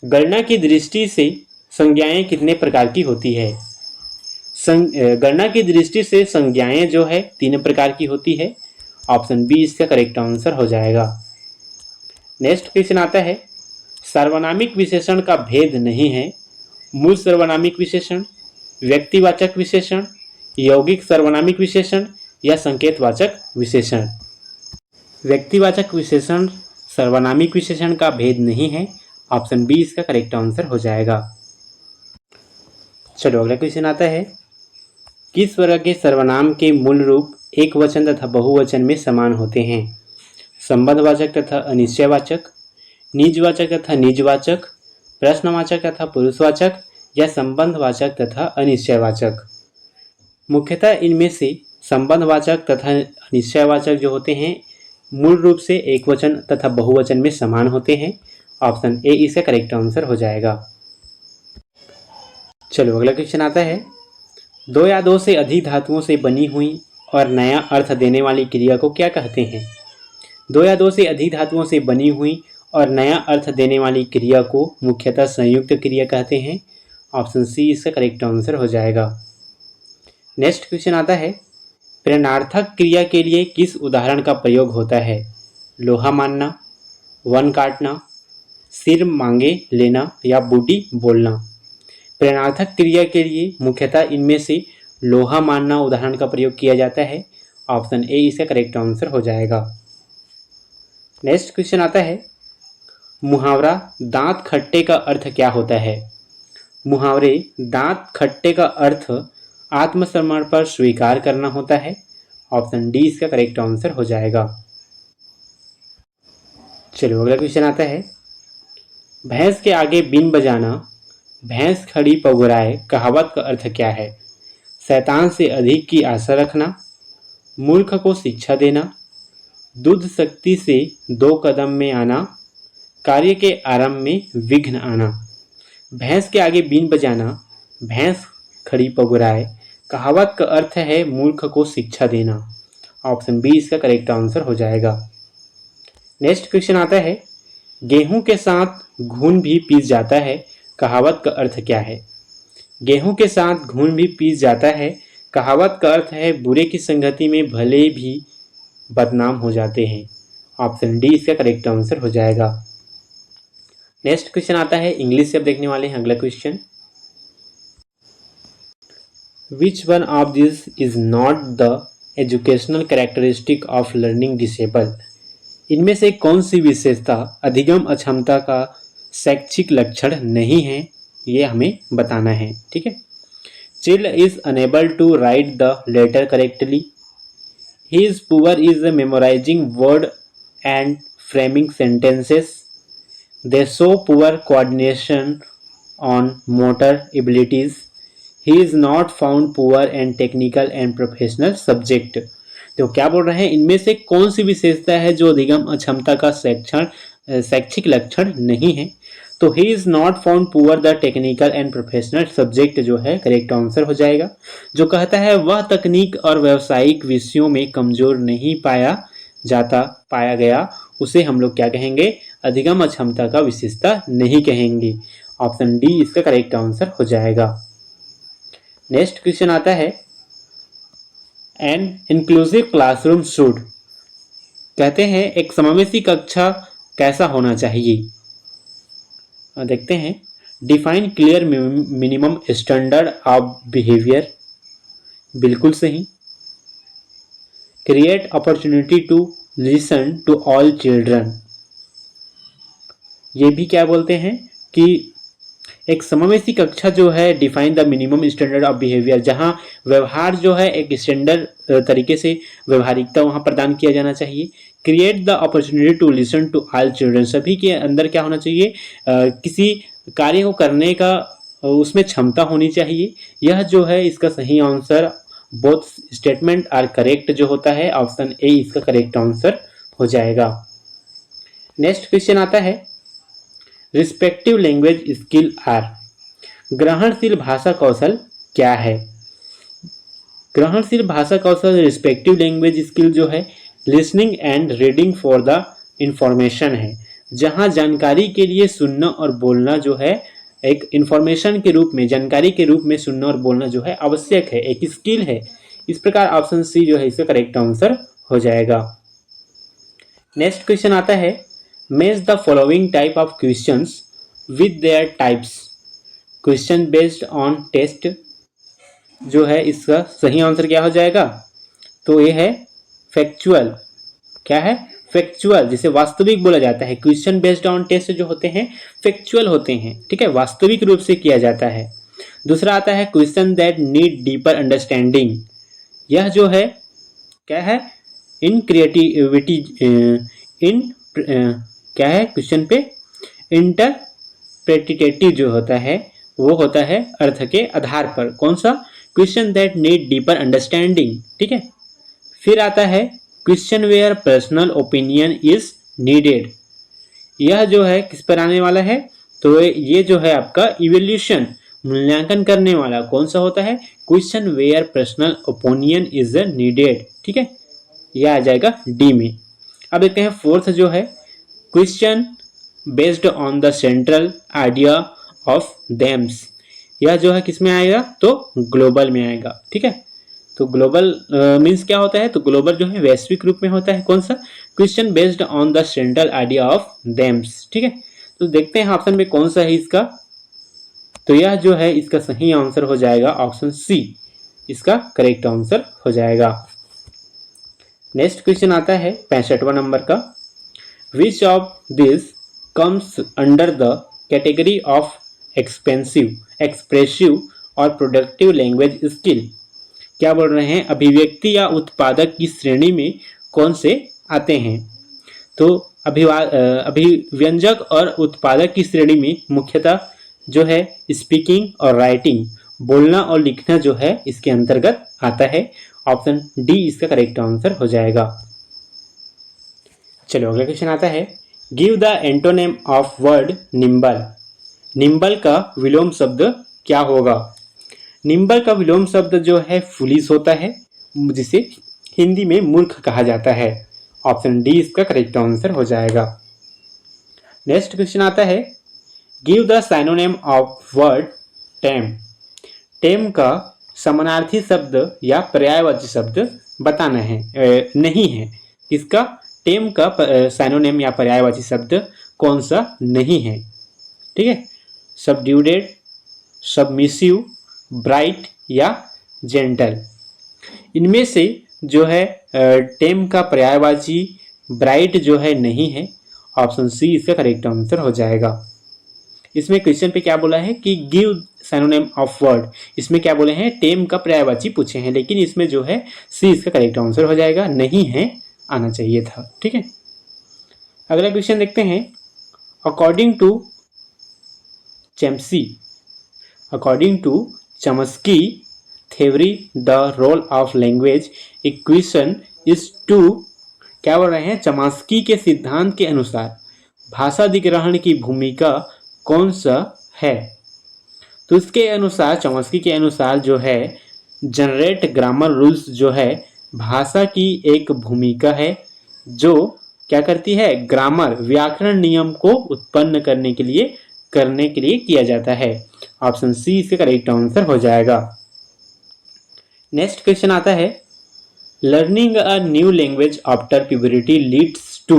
गणना की दृष्टि से संज्ञाएं कितने प्रकार की होती है? गणना की दृष्टि से संज्ञाएं जो है 3 प्रकार की होती है। ऑप्शन बी इसका करेक्ट आंसर हो जाएगा। नेक्स्ट क्वेश्चन आता है, सार्वनामिक विशेषण का भेद नहीं है? मूल सार्वनामिक विशेषण, व्यक्तिवाचक विशेषण, यौगिक सार्वनामिक विशेषण या संकेतवाचक विशेषण? व्यक्तिवाचक विशेषण सार्वनामिक विशेषण का भेद नहीं है। ऑप्शन बी इसका करेक्ट आंसर हो जाएगा। चलो अगला क्वेश्चन आता है, किस वर्ग के सर्वनाम के मूल रूप एक वचन तथा बहुवचन में समान होते हैं? संबंधवाचक तथा अनिश्चयवाचक, निजवाचक तथा निजवाचक, प्रश्नवाचक तथा पुरुषवाचक या संबंधवाचक तथा अनिश्चयवाचक? मुख्यतः इनमें से संबंधवाचक तथा अनिश्चयवाचक जो होते हैं मूल रूप से एक वचन तथा बहुवचन में समान होते हैं। ऑप्शन ए इसका करेक्ट आंसर हो जाएगा। चलो अगला क्वेश्चन आता है, 2 या 2 से अधिक धातुओं से बनी हुई और नया अर्थ देने वाली क्रिया को क्या कहते हैं? दो या दो से अधिक धातुओं से बनी हुई और नया अर्थ देने वाली क्रिया को मुख्यतः संयुक्त क्रिया कहते हैं। ऑप्शन सी इसका करेक्ट आंसर हो जाएगा। नेक्स्ट क्वेश्चन आता है, प्रेरणार्थक क्रिया के लिए किस उदाहरण का प्रयोग होता है? लोहा मानना, वन काटना, सिर मांगे लेना या बूटी बोलना। प्रेरणार्थक क्रिया के लिए मुख्यतः इनमें से लोहा मानना उदाहरण का प्रयोग किया जाता है। ऑप्शन ए इसका करेक्ट आंसर हो जाएगा। नेक्स्ट क्वेश्चन आता है, मुहावरा दांत खट्टे का अर्थ क्या होता है? मुहावरे दांत खट्टे का अर्थ आत्मसमर्पण पर स्वीकार करना होता है। ऑप्शन डी इसका करेक्ट आंसर हो जाएगा। चलो अगला क्वेश्चन आता है, भैंस के आगे बीन बजाना, भैंस खड़ी पगुराए कहावत का अर्थ क्या है? शैतान से अधिक की आशा रखना, मूर्ख को शिक्षा देना, दूध शक्ति से 2 कदम में आना, कार्य के आरंभ में विघ्न आना। भैंस के आगे बीन बजाना, भैंस खड़ी पगुराए कहावत का अर्थ है मूर्ख को शिक्षा देना। ऑप्शन बी इसका करेक्ट आंसर हो जाएगा। नेक्स्ट क्वेश्चन आता है, गेहूं के साथ घून भी पीस जाता है कहावत का अर्थ क्या है? गेहूं के साथ घून भी पीस जाता है कहावत का अर्थ है बुरे की संगति में भले भी बदनाम हो जाते हैं। ऑप्शन डी इसका करेक्ट आंसर हो जाएगा। नेक्स्ट क्वेश्चन आता है, इंग्लिश से अब देखने वाले हैं अगला question, which one of this is not the educational characteristic of learning disable? इनमें से कौन सी विशेषता अधिगम अक्षमता का शैक्षिक लक्षण नहीं है, ये हमें बताना है। ठीक है, child is unable to write the letter correctly, he is poor is memorising word and framing sentences, they show poor coordination on motor abilities, he is not found poor and technical and professional subject। तो क्या बोल रहे हैं, इनमें से कौन सी विशेषता है जो अधिगम अक्षमता का शैक्षिक लक्षण नहीं है? तो he is not found poor the technical and professional subject जो है करेक्ट आंसर हो जाएगा। जो कहता है वह तकनीक और व्यावसायिक विषयों में कमजोर नहीं पाया गया, उसे हम लोग क्या कहेंगे? अधिगम अक्षमता का विशेषता नहीं कहेंगे। ऑप्शन डी इसका करेक्ट आंसर हो जाएगा। नेक्स्ट क्वेश्चन आता है, एन इंक्लूसिव क्लासरूम शुड, कहते हैं एक समावेशी कक्षा कैसा होना चाहिए? देखते हैं, define clear minimum standard of behaviour, बिल्कुल सही। Create opportunity to listen to all children, ये भी क्या बोलते हैं कि एक समावेशी कक्षा जो है define the minimum standard of behaviour, जहां व्यवहार जो है एक स्टैंडर्ड तरीके से व्यवहारिकता वहां प्रदान किया जाना चाहिए। Create the opportunity to listen to all children, सभी के अंदर क्या होना चाहिए? किसी कार्य को करने का उसमें क्षमता होनी चाहिए। यह जो है इसका सही answer, both statement are correct जो होता है, ऑप्शन ए इसका करेक्ट आंसर हो जाएगा। नेक्स्ट क्वेश्चन आता है, रिस्पेक्टिव लैंग्वेज स्किल आर, ग्रहणशील भाषा कौशल क्या है? ग्रहणशील भाषा कौशल रिस्पेक्टिव लैंग्वेज स्किल जो है listening and reading for the information है, जहां जानकारी के लिए सुनना और बोलना जो है एक इंफॉर्मेशन के रूप में, जानकारी के रूप में सुनना और बोलना जो है आवश्यक है, एक स्किल है। इस प्रकार ऑप्शन सी जो है इसका करेक्ट आंसर हो जाएगा। नेक्स्ट क्वेश्चन आता है, match the following type of questions with their types, question based on test जो है इसका सही आंसर क्या हो जाएगा? तो ये है फैक्चुअल। क्या है? फैक्चुअल, जिसे वास्तविक बोला जाता है। क्वेश्चन बेस्ड ऑन टेस्ट जो होते हैं फैक्चुअल होते हैं, ठीक है, वास्तविक रूप से किया जाता है। दूसरा आता है question that need deeper understanding, यह जो है क्या है? इन क्रिएटिविटी क्या है क्वेश्चन पे? इंटरप्रेटेटिव जो होता है वो होता है अर्थ के आधार पर। कौन सा? Question that need deeper understanding, ठीक है। फिर आता है question where personal opinion is needed, यह जो है किस पर आने वाला है? तो ये जो है आपका इवोल्यूशन, मूल्यांकन करने वाला कौन सा होता है? Question where personal opinion is needed. ठीक है, यह आ जाएगा डी में। अब देखते हैं फोर्थ जो है, question based on the central idea of themes. यह जो है किस में आएगा? तो ग्लोबल में आएगा। ठीक है, तो ग्लोबल मीन्स क्या होता है? तो ग्लोबल जो है वैश्विक रूप में होता है। कौन सा? Question based on the central idea of themes. ठीक है, तो देखते हैं ऑप्शन में कौन सा है इसका। तो यह जो है इसका सही आंसर हो जाएगा ऑप्शन सी, इसका करेक्ट आंसर हो जाएगा। नेक्स्ट क्वेश्चन आता है 65वां नंबर का, which of this comes under the category of expensive, expressive और प्रोडक्टिव लैंग्वेज स्किल। क्या बोल रहे हैं? अभिव्यक्ति या उत्पादक की श्रेणी में कौन से आते हैं? तो अभिव्यंजक और उत्पादक की श्रेणी में मुख्यतः जो है स्पीकिंग और राइटिंग, बोलना और लिखना जो है इसके अंतर्गत आता है। ऑप्शन डी इसका करेक्ट आंसर हो जाएगा। चलो अगला क्वेश्चन आता है, give the antonym of word nimble. Nimble का विलोम शब्द क्या होगा? निम्बल का विलोम शब्द जो है फुलिश होता है, जिसे हिंदी में मूर्ख कहा जाता है। ऑप्शन डी इसका करेक्ट आंसर हो जाएगा। नेक्स्ट क्वेश्चन आता है, give the synonym of word tame. Tame का समानार्थी शब्द या पर्यायवाची शब्द बताना है, नहीं है। इसका टेम का साइनोनिम या पर्यायवाची शब्द कौन सा नहीं है? ठीक है, सबड्यूडेड, सबमिसिव, ब्राइट या जेंटल। इनमें से जो है टेम का पर्यायवाची ब्राइट जो है नहीं है। ऑप्शन सी इसका करेक्ट आंसर हो जाएगा। इसमें क्वेश्चन पे क्या बोला है कि गिव सिनोनिम ऑफ वर्ड, इसमें क्या बोले हैं? टेम का पर्यायवाची पूछे हैं, लेकिन इसमें जो है सी इसका करेक्ट आंसर हो जाएगा, नहीं है आना चाहिए था। ठीक है, अगला क्वेश्चन देखते हैं, according to Chomsky, according to Chomsky theory the role of language acquisition is to, क्या बोल रहे हैं? चम्स्की के सिद्धांत के अनुसार भाषा अधिग्रहण की भूमिका कौन सा है? तो इसके अनुसार, चम्स्की के अनुसार जो है जनरेट ग्रामर रूल्स जो है भाषा की एक भूमिका है, जो क्या करती है? ग्रामर, व्याकरण नियम को उत्पन्न करने के लिए किया जाता है। ऑप्शन सी इसका करेक्ट आंसर हो जाएगा। नेक्स्ट क्वेश्चन आता है, learning a new language after puberty leads to.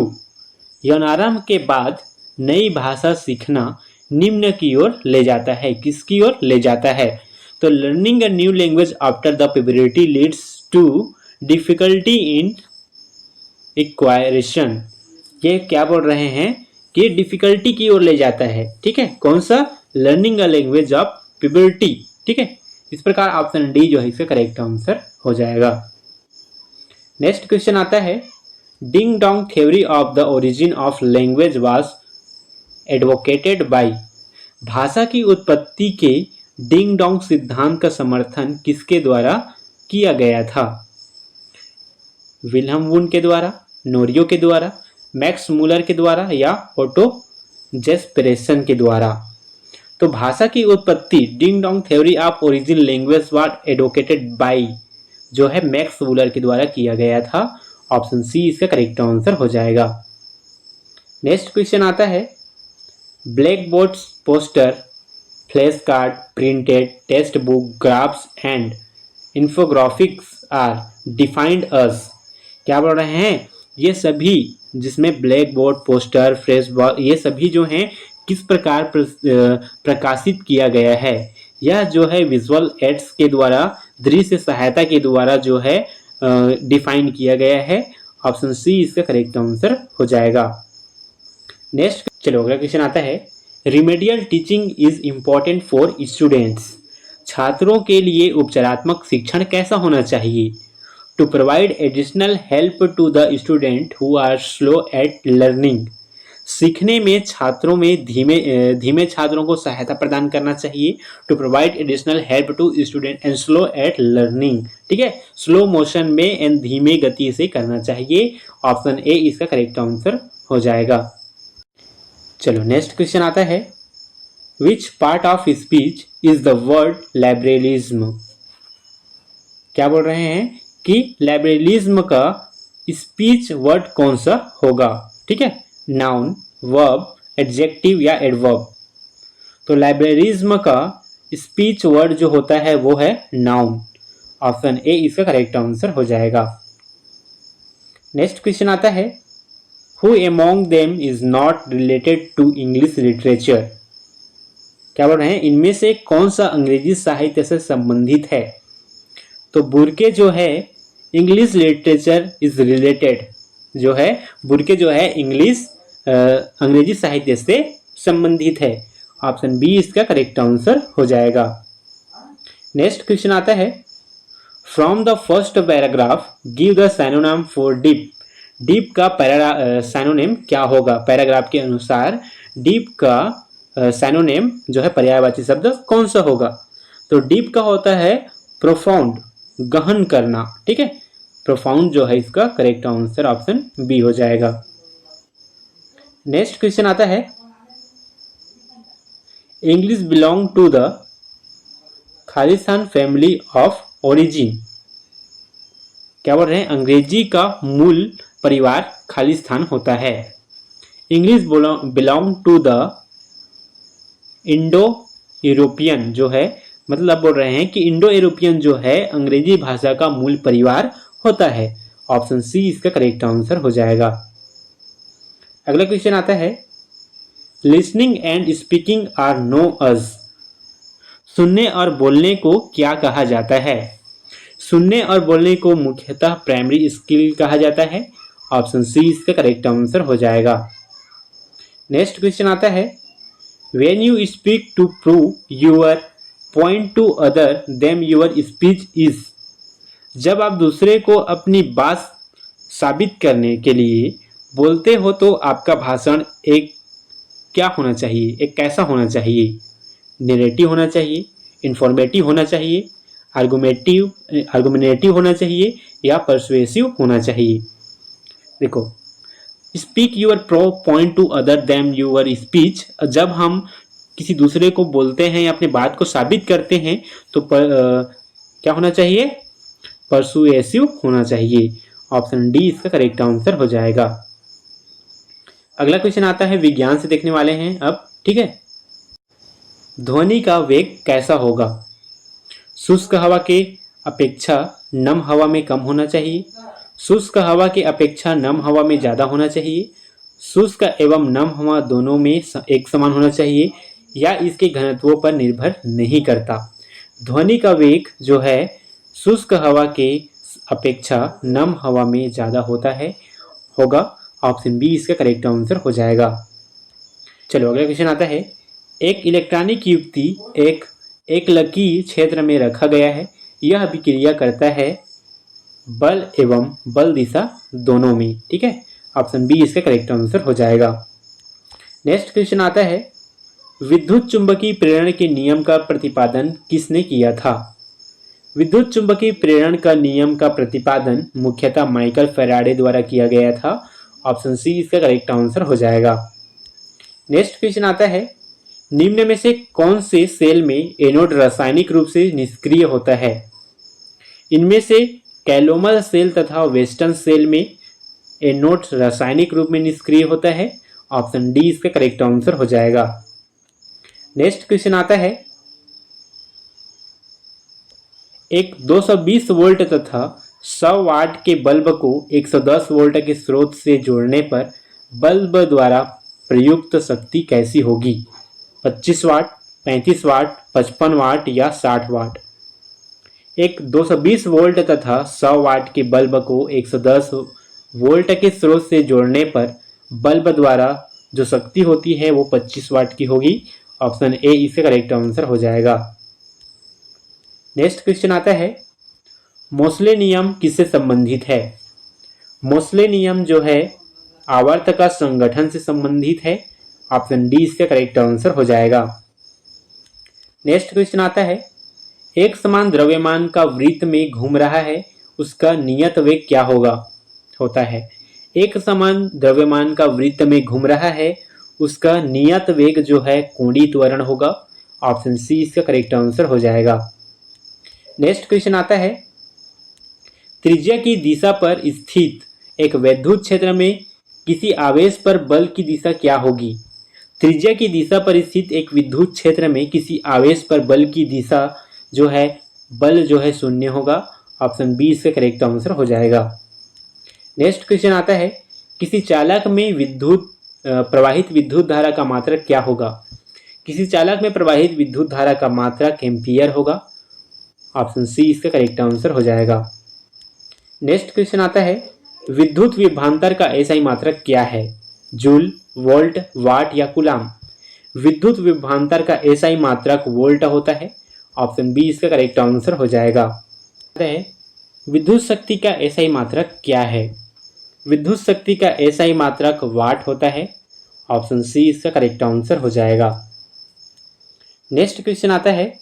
यौनारंभ के बाद नई भाषा सीखना निम्न की ओर ले जाता है, किसकी ओर ले जाता है? तो learning a new language after the puberty leads to difficulty in acquisition. ये क्या बोल रहे हैं कि डिफिकल्टी की ओर ले जाता है। ठीक है, कौन सा? Learning a language of puberty. ठीक है, इस प्रकार ऑप्शन डी जो है इसका करेक्ट आंसर हो जाएगा। नेक्स्ट क्वेश्चन आता है, ding dong theory of the origin of language was advocated by. भाषा की उत्पत्ति के डिंग डोंग सिद्धांत का समर्थन किसके द्वारा किया गया था? विल्हम वुंड के द्वारा, नोरियो के द्वारा, मैक्स मूलर के द्वारा या ओटो जेस्पेरेसन के द्वारा। तो भाषा की उत्पत्ति ding dong theory of origin language was advocated by जो है मैक्स मूलर के द्वारा किया गया था। ऑप्शन सी इसका करेक्ट आंसर हो जाएगा। नेक्स्ट क्वेश्चन आता है, black board poster, flash card, printed text book, graphs and infographics are defined as. क्या बोल रहे हैं? ये सभी, जिसमें black board, poster, flash board, ये सभी जो हैं किस प्रकार प्रकाशित किया गया है? यह जो है विजुअल एड्स के द्वारा, दृश्य सहायता के द्वारा जो है डिफाइन किया गया है। ऑप्शन सी इसका करेक्ट आंसर हो जाएगा। नेक्स्ट चलो अगला क्वेश्चन आता है, remedial teaching is important for students. छात्रों के लिए उपचारात्मक शिक्षण कैसा होना चाहिए? To provide additional help to the student who are slow at learning. सीखने में छात्रों में धीमे छात्रों को सहायता प्रदान करना चाहिए। To provide additional help to student and slow at learning. ठीक है, स्लो मोशन में एंड धीमे गति से करना चाहिए। ऑप्शन ए इसका करेक्ट आंसर हो जाएगा। चलो नेक्स्ट क्वेश्चन आता है, which part of speech is the word liberalism. क्या बोल रहे हैं कि लाइब्रेलिज्म का स्पीच वर्ड कौन सा होगा। ठीक है, नाउन, वर्ब, एडजेक्टिव या एडवर्ब। तो लाइब्रेरिज्म का स्पीच वर्ड जो होता है वो है नाउन। ऑप्शन ए इसका करेक्ट आंसर हो जाएगा। नेक्स्ट क्वेश्चन आता है, who among them is not related to English literature. क्या बोल रहे हैं, इनमें से कौन सा अंग्रेजी साहित्य से संबंधित है। तो बुर्के जो है इंग्लिश लिटरेचर इज रिलेटेड, जो है बुर्के जो है इंग्लिश अंग्रेजी साहित्य से संबंधित है। ऑप्शन बी इसका करेक्ट आंसर हो जाएगा। नेक्स्ट क्वेश्चन आता है, from the first paragraph give the synonym for deep. Deep का सिनोनिम क्या होगा। पैराग्राफ के अनुसार डीप का सिनोनिम जो है पर्यायवाची शब्द कौन सा होगा। तो डीप का होता है प्रोफाउंड, गहन करना। ठीक है, प्रोफाउंड जो है इसका करेक्ट आंसर ऑप्शन बी हो जाएगा। नेक्स्ट क्वेश्चन आता है, English belong to the Khalistan family of origin. क्या बोल रहे हैं, अंग्रेजी का मूल परिवार खालिस्तान होता है। English belong to the Indo European, जो है मतलब बोल रहे हैं कि इंडो यूरोपियन जो है अंग्रेजी भाषा का मूल परिवार होता है। ऑप्शन सी इसका करेक्ट आंसर हो जाएगा। अगला क्वेश्चन आता है, listening and speaking are known as. सुनने और बोलने को क्या कहा जाता है। सुनने और बोलने को मुख्यतः प्राइमरी स्किल कहा जाता है। ऑप्शन सी इसका करेक्ट आंसर हो जाएगा। नेक्स्ट क्वेश्चन आता है, when you speak to prove your point to other them your speech is. जब आप दूसरे को अपनी बात साबित करने के लिए बोलते हो तो आपका भाषण एक क्या होना चाहिए, एक कैसा होना चाहिए। नैरेटिव होना चाहिए, इंफॉर्मेटिव होना चाहिए, आर्गुमेंटेटिव होना चाहिए या परसुएसिव होना चाहिए। देखो, speak your pro point to other them your speech. जब हम किसी दूसरे को बोलते हैं या अपनी बात को साबित करते हैं तो क्या होना चाहिए, परसुएसिव होना चाहिए। ऑप्शन डी इसका करेक्ट आंसर हो जाएगा। अगला क्वेश्चन आता है, विज्ञान से देखने वाले हैं अब। ठीक है, ध्वनि का वेग कैसा होगा। शुष्क हवा के अपेक्षा नम हवा में कम होना चाहिए, शुष्क हवा की अपेक्षा नम हवा में ज़्यादा होना चाहिए, शुष्क एवं नम हवा दोनों में एक समान होना चाहिए या इसके घनत्वों पर निर्भर नहीं करता। ध्वनि का वेग जो है शुष्क हवा के अपेक्षा नम हवा में ज़्यादा होगा। ऑप्शन बी इसका करेक्ट आंसर हो जाएगा। चलो अगला क्वेश्चन आता है, एक इलेक्ट्रॉनिक युक्ति एक लकीर क्षेत्र में रखा गया है, यह अभिक्रिया करता है बल एवं बल दिशा दोनों में। ठीक है, ऑप्शन बी इसका करेक्ट आंसर हो जाएगा। नेक्स्ट क्वेश्चन आता है, विद्युत चुंबकीय प्रेरण के नियम का प्रतिपादन किसने किया था। विद्युत चुंबकीय प्रेरण का नियम का प्रतिपादन मुख्यतः माइकल फैराडे द्वारा किया गया था। ऑप्शन सी इसका करेक्ट आंसर हो जाएगा। नेक्स्ट क्वेश्चन आता है, निम्न में से कौन से सेल में एनोड रासायनिक रूप से निष्क्रिय होता है। इनमें से कैलोमल सेल तथा वेस्टर्न सेल में एनोड रासायनिक रूप में निष्क्रिय होता है। ऑप्शन डी इसका करेक्ट आंसर हो जाएगा। नेक्स्ट क्वेश्चन आता है, एक 220 वोल्ट तथा 100 वाट के बल्ब को 110 वोल्ट के स्रोत से जोड़ने पर बल्ब द्वारा प्रयुक्त शक्ति कैसी होगी। 25 वाट, 35 वाट, 55 वाट या 60 वाट। एक 220 वोल्ट तथा 100 वाट के बल्ब को 110 वोल्ट के स्रोत से जोड़ने पर बल्ब द्वारा जो शक्ति होती है वो 25 वाट की होगी। ऑप्शन ए इसका करेक्ट आंसर हो जाएगा। नेक्स्ट क्वेश्चन आता है, मोसले नियम किससे संबंधित है। मोसले नियम जो है आवर्त का संगठन से संबंधित है। ऑप्शन डी इसका करेक्ट आंसर हो जाएगा। नेक्स्ट क्वेश्चन आता है, एक समान द्रव्यमान का वृत्त में घूम रहा है, उसका नियत वेग क्या होता है। एक समान द्रव्यमान का वृत्त में घूम रहा है, उसका नियत वेग जो है कोणीय त्वरण होगा। ऑप्शन सी इसका करेक्ट आंसर हो जाएगा। नेक्स्ट क्वेश्चन आता है, त्रिज्या की दिशा पर स्थित एक वैद्युत क्षेत्र में किसी आवेश पर बल की दिशा क्या होगी? त्रिज्या की दिशा पर स्थित एक विद्युत क्षेत्र में किसी आवेश पर बल की दिशा जो है बल जो है शून्य होगा। ऑप्शन बी इसका करेक्ट आंसर हो जाएगा। नेक्स्ट क्वेश्चन आता है, किसी चालक में प्रवाहित विद्युत धारा का मात्रक क्या होगा? किसी चालक में प्रवाहित विद्युत धारा का मात्रक एम्पियर होगा। ऑप्शन सी इसका करेक्ट आंसर हो जाएगा। नेक्स्ट क्वेश्चन आता है, विद्युत विभवांतर का एसआई मात्रक क्या है? जूल, वोल्ट, वाट या कूलाम? विद्युत विभवांतर का एसआई मात्रक वोल्ट होता है। ऑप्शन बी इसका करेक्ट आंसर हो जाएगा। विद्युत शक्ति का एसआई मात्रक क्या है? विद्युत शक्ति का एसआई मात्रक वाट होता है। ऑप्शन सी इसका करेक्ट आंसर हो जाएगा। नेक्स्ट क्वेश्चन आता है,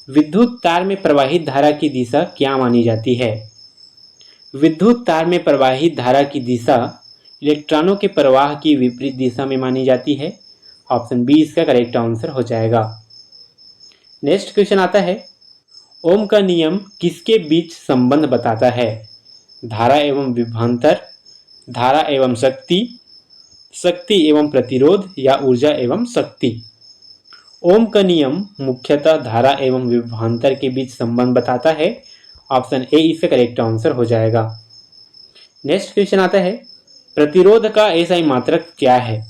विद्युत तार में प्रवाहित धारा की दिशा क्या मानी जाती है? विद्युत तार में प्रवाहित धारा की दिशा इलेक्ट्रॉनों के प्रवाह की विपरीत दिशा में मानी जाती है। ऑप्शन बी इसका करेक्ट आंसर हो जाएगा। नेक्स्ट क्वेश्चन आता है, ओम का नियम किसके बीच संबंध बताता है? धारा एवं विभवांतर, धारा एवं शक्ति, शक्ति एवं प्रतिरोध या ऊर्जा एवं शक्ति? ओम का नियम मुख्यतः धारा एवं विभवांतर के बीच संबंध बताता है। ऑप्शन ए इसका करेक्ट आंसर हो जाएगा। नेक्स्ट क्वेश्चन आता है, प्रतिरोध का एसआई मात्रक क्या है?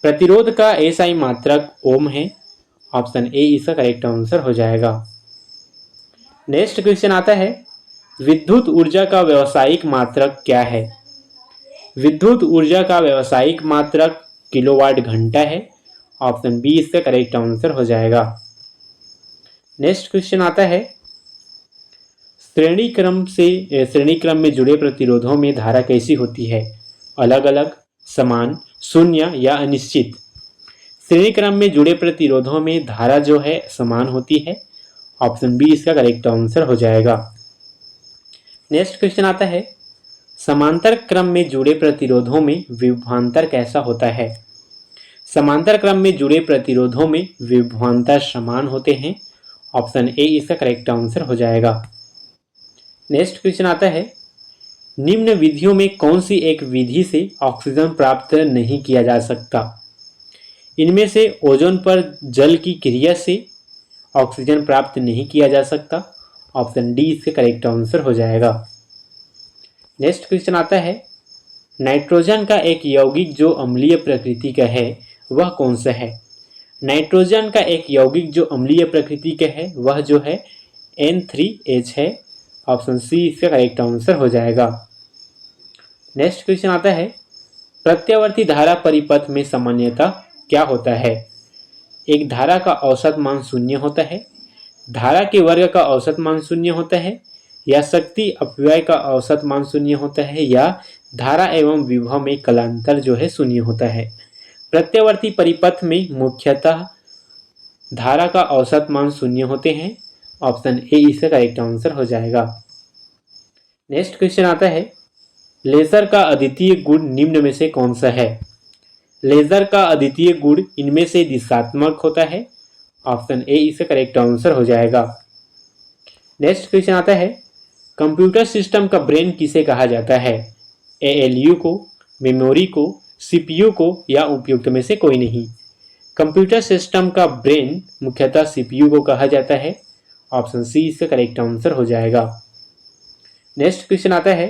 प्रतिरोध का एसआई मात्रक ओम है। ऑप्शन ए इसका करेक्ट आंसर हो जाएगा। नेक्स्ट क्वेश्चन आता है, विद्युत ऊर्जा का व्यावसायिक मात्रक क्या है? विद्युत ऊर्जा का व्यावसायिक मात्रक किलोवाट घंटा है। ऑप्शन बी इसका करेक्ट आंसर हो जाएगा। नेक्स्ट क्वेश्चन आता है, श्रेणी क्रम में जुड़े प्रतिरोधों में धारा कैसी होती है? अलग अलग, समान, शून्य या अनिश्चित? श्रेणी क्रम में जुड़े प्रतिरोधों में धारा जो है समान होती है। ऑप्शन बी इसका करेक्ट आंसर हो जाएगा। नेक्स्ट क्वेश्चन आता है, समांतर क्रम में जुड़े प्रतिरोधों में विभवांतर कैसा होता है? समांतर क्रम में जुड़े प्रतिरोधों में विभवांतर समान होते हैं। ऑप्शन ए इसका करेक्ट आंसर हो जाएगा। नेक्स्ट क्वेश्चन आता है, निम्न विधियों में कौन सी एक विधि से ऑक्सीजन प्राप्त नहीं किया जा सकता? इनमें से ओजोन पर जल की क्रिया से ऑक्सीजन प्राप्त नहीं किया जा सकता। ऑप्शन डी इसका करेक्ट आंसर हो जाएगा। नेक्स्ट क्वेश्चन आता है, नाइट्रोजन का एक यौगिक जो अम्लीय प्रकृति का है वह कौन सा है? नाइट्रोजन का एक यौगिक जो अम्लीय प्रकृति का है वह जो है N3H है। ऑप्शन सी इसका करेक्ट आंसर हो जाएगा। नेक्स्ट क्वेश्चन आता है, प्रत्यावर्ती धारा परिपथ में सामान्यतः क्या होता है? एक धारा का औसत मान शून्य होता है, धारा के वर्ग का औसत मान शून्य होता है, या शक्ति अपव्यय का औसत मान शून्य होता है, या धारा एवं विभव में कलांतर जो है शून्य होता है। प्रत्यावर्ती परिपथ में मुख्यतः धारा का औसत मान शून्य होते हैं। ऑप्शन ए इसका करेक्ट आंसर हो जाएगा। नेक्स्ट क्वेश्चन आता है, लेजर का अद्वितीय गुण निम्न में से कौन सा है? लेजर का अद्वितीय गुण इनमें से दिशात्मक होता है। ऑप्शन ए इसका करेक्ट आंसर हो जाएगा। नेक्स्ट क्वेश्चन आता है, कंप्यूटर सिस्टम का ब्रेन किसे कहा जाता है? एएलयू को, मेमोरी को, सीपीयू को, या उपयुक्त में से कोई नहीं? कंप्यूटर सिस्टम का ब्रेन मुख्यतः सीपीयू को कहा जाता है। ऑप्शन सी इसका करेक्ट आंसर हो जाएगा। नेक्स्ट क्वेश्चन आता है,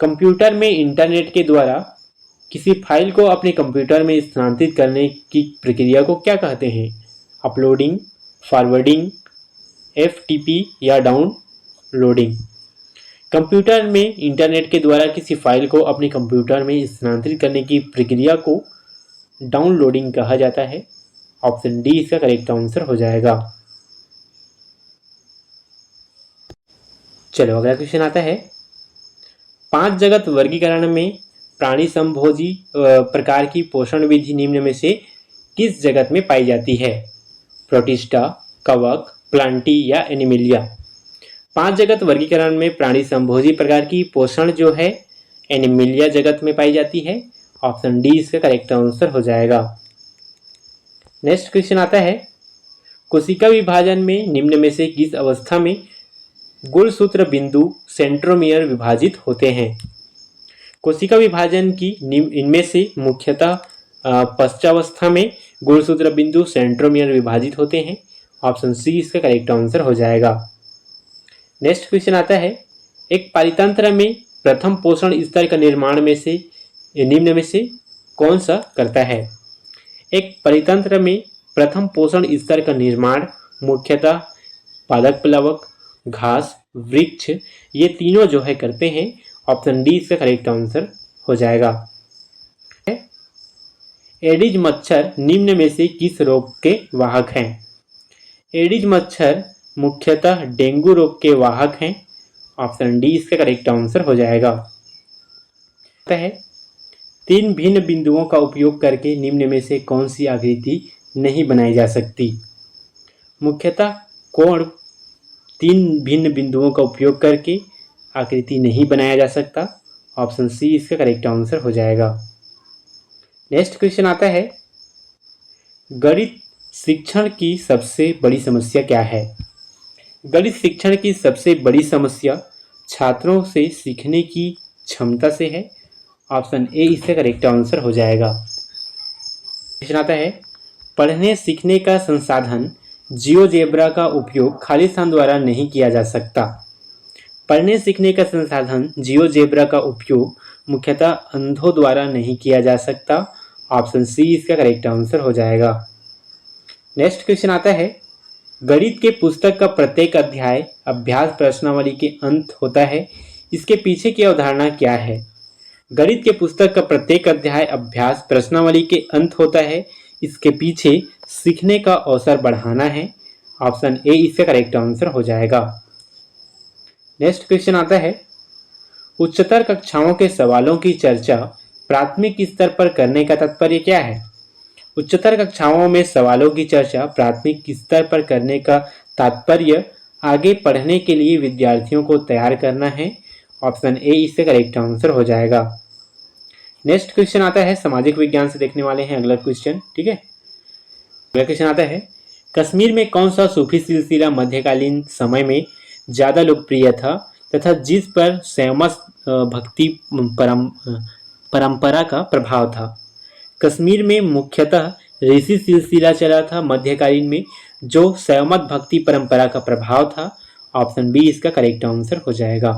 कंप्यूटर में इंटरनेट के द्वारा किसी फाइल को अपने कंप्यूटर में स्थानांतरित करने की प्रक्रिया को क्या कहते हैं? अपलोडिंग, फॉरवर्डिंग, एफटीपी या डाउनलोडिंग? कंप्यूटर में इंटरनेट के द्वारा किसी फाइल को अपने कंप्यूटर में स्थानांतरित करने की प्रक्रिया को डाउनलोडिंग कहा जाता है। ऑप्शन डी इसका करेक्ट आंसर हो जाएगा। चलो अगला क्वेश्चन आता है, 5 जगत वर्गीकरण में प्राणी संभोजी प्रकार की पोषण विधि निम्न में से किस जगत में पाई जाती है? प्रोटिस्टा, कवक, प्लांटी या एनिमिलिया? 5 जगत वर्गीकरण में प्राणी संभोजी प्रकार की पोषण जो है एनिमिलिया जगत में पाई जाती है। ऑप्शन डी इसका करेक्ट आंसर हो जाएगा। नेक्स्ट क्वेश्चन आता है, कोशिका विभाजन में निम्न में से किस अवस्था में गुणसूत्र बिंदु सेंट्रोमियर विभाजित होते हैं? कोशिका विभाजन की इनमें से मुख्यतः पश्चावस्था में गुणसूत्र बिंदु सेंट्रोमियर विभाजित होते हैं। ऑप्शन सी इसका करेक्ट आंसर हो जाएगा। नेक्स्ट क्वेश्चन आता है, एक परितंत्र में प्रथम पोषण स्तर का निर्माण में से निम्न में से कौन सा करता है? एक परितंत्र में प्रथम पोषण स्तर का निर्माण मुख्यतः पादप प्लवक, घास, वृक्ष ये तीनों जो है करते हैं। ऑप्शन डी इसका करेक्ट आंसर हो जाएगा। एडिज मच्छर निम्न में से किस रोग के वाहक हैं? एडिज मच्छर मुख्यतः डेंगू रोग के वाहक हैं। ऑप्शन डी इसका करेक्ट आंसर हो जाएगा। तीन भिन्न बिंदुओं का उपयोग करके निम्न में से कौन सी आकृति नहीं बनाई जा सकती? मुख्यतः कोण तीन भिन्न बिंदुओं का उपयोग करके आकृति नहीं बनाया जा सकता। ऑप्शन सी इसका करेक्ट आंसर हो जाएगा। नेक्स्ट क्वेश्चन आता है, गणित शिक्षण की सबसे बड़ी समस्या क्या है? गणित शिक्षण की सबसे बड़ी समस्या छात्रों से सीखने की क्षमता से है। ऑप्शन ए इसका करेक्ट आंसर हो जाएगा। क्वेश्चन आता है, पढ़ने सीखने का संसाधन जियोजेब्रा का उपयोग खाली स्थान द्वारा नहीं किया जा सकता। पढ़ने सीखने का संसाधन जियोजेब्रा का उपयोग मुख्यतः अंधों द्वारा नहीं किया जा सकता। ऑप्शन सी इसका करेक्ट आंसर हो जाएगा। नेक्स्ट क्वेश्चन आता है, गणित के पुस्तक का प्रत्येक अध्याय अभ्यास प्रश्नावली के अंत होता है, इसके पीछे की अवधारणा क्या है? गणित के पुस्तक का प्रत्येक अध्याय अभ्यास प्रश्नावली के अंत होता है, इसके पीछे सीखने का अवसर बढ़ाना है। ऑप्शन ए इसका करेक्ट आंसर हो जाएगा। नेक्स्ट क्वेश्चन आता है, उच्चतर कक्षाओं के सवालों की चर्चा प्राथमिक स्तर पर करने का तात्पर्य क्या है? उच्चतर कक्षाओं में सवालों की चर्चा प्राथमिक स्तर पर करने का तात्पर्य आगे पढ़ने के लिए विद्यार्थियों को तैयार करना है। ऑप्शन ए इससे करेक्ट आंसर हो जाएगा। नेक्स्ट क्वेश्चन आता है, सामाजिक विज्ञान से देखने वाले हैं अगला क्वेश्चन। ठीक है, अगला क्वेश्चन आता है, कश्मीर में कौन सा सूफी सिलसिला मध्यकालीन समय में ज़्यादा लोकप्रिय था तथा जिस पर शैवमत भक्ति परंपरा का प्रभाव था? कश्मीर में मुख्यतः ऋषि सिलसिला चला था मध्यकालीन में, जो शैवमत भक्ति परंपरा का प्रभाव था। ऑप्शन बी इसका करेक्ट आंसर हो जाएगा।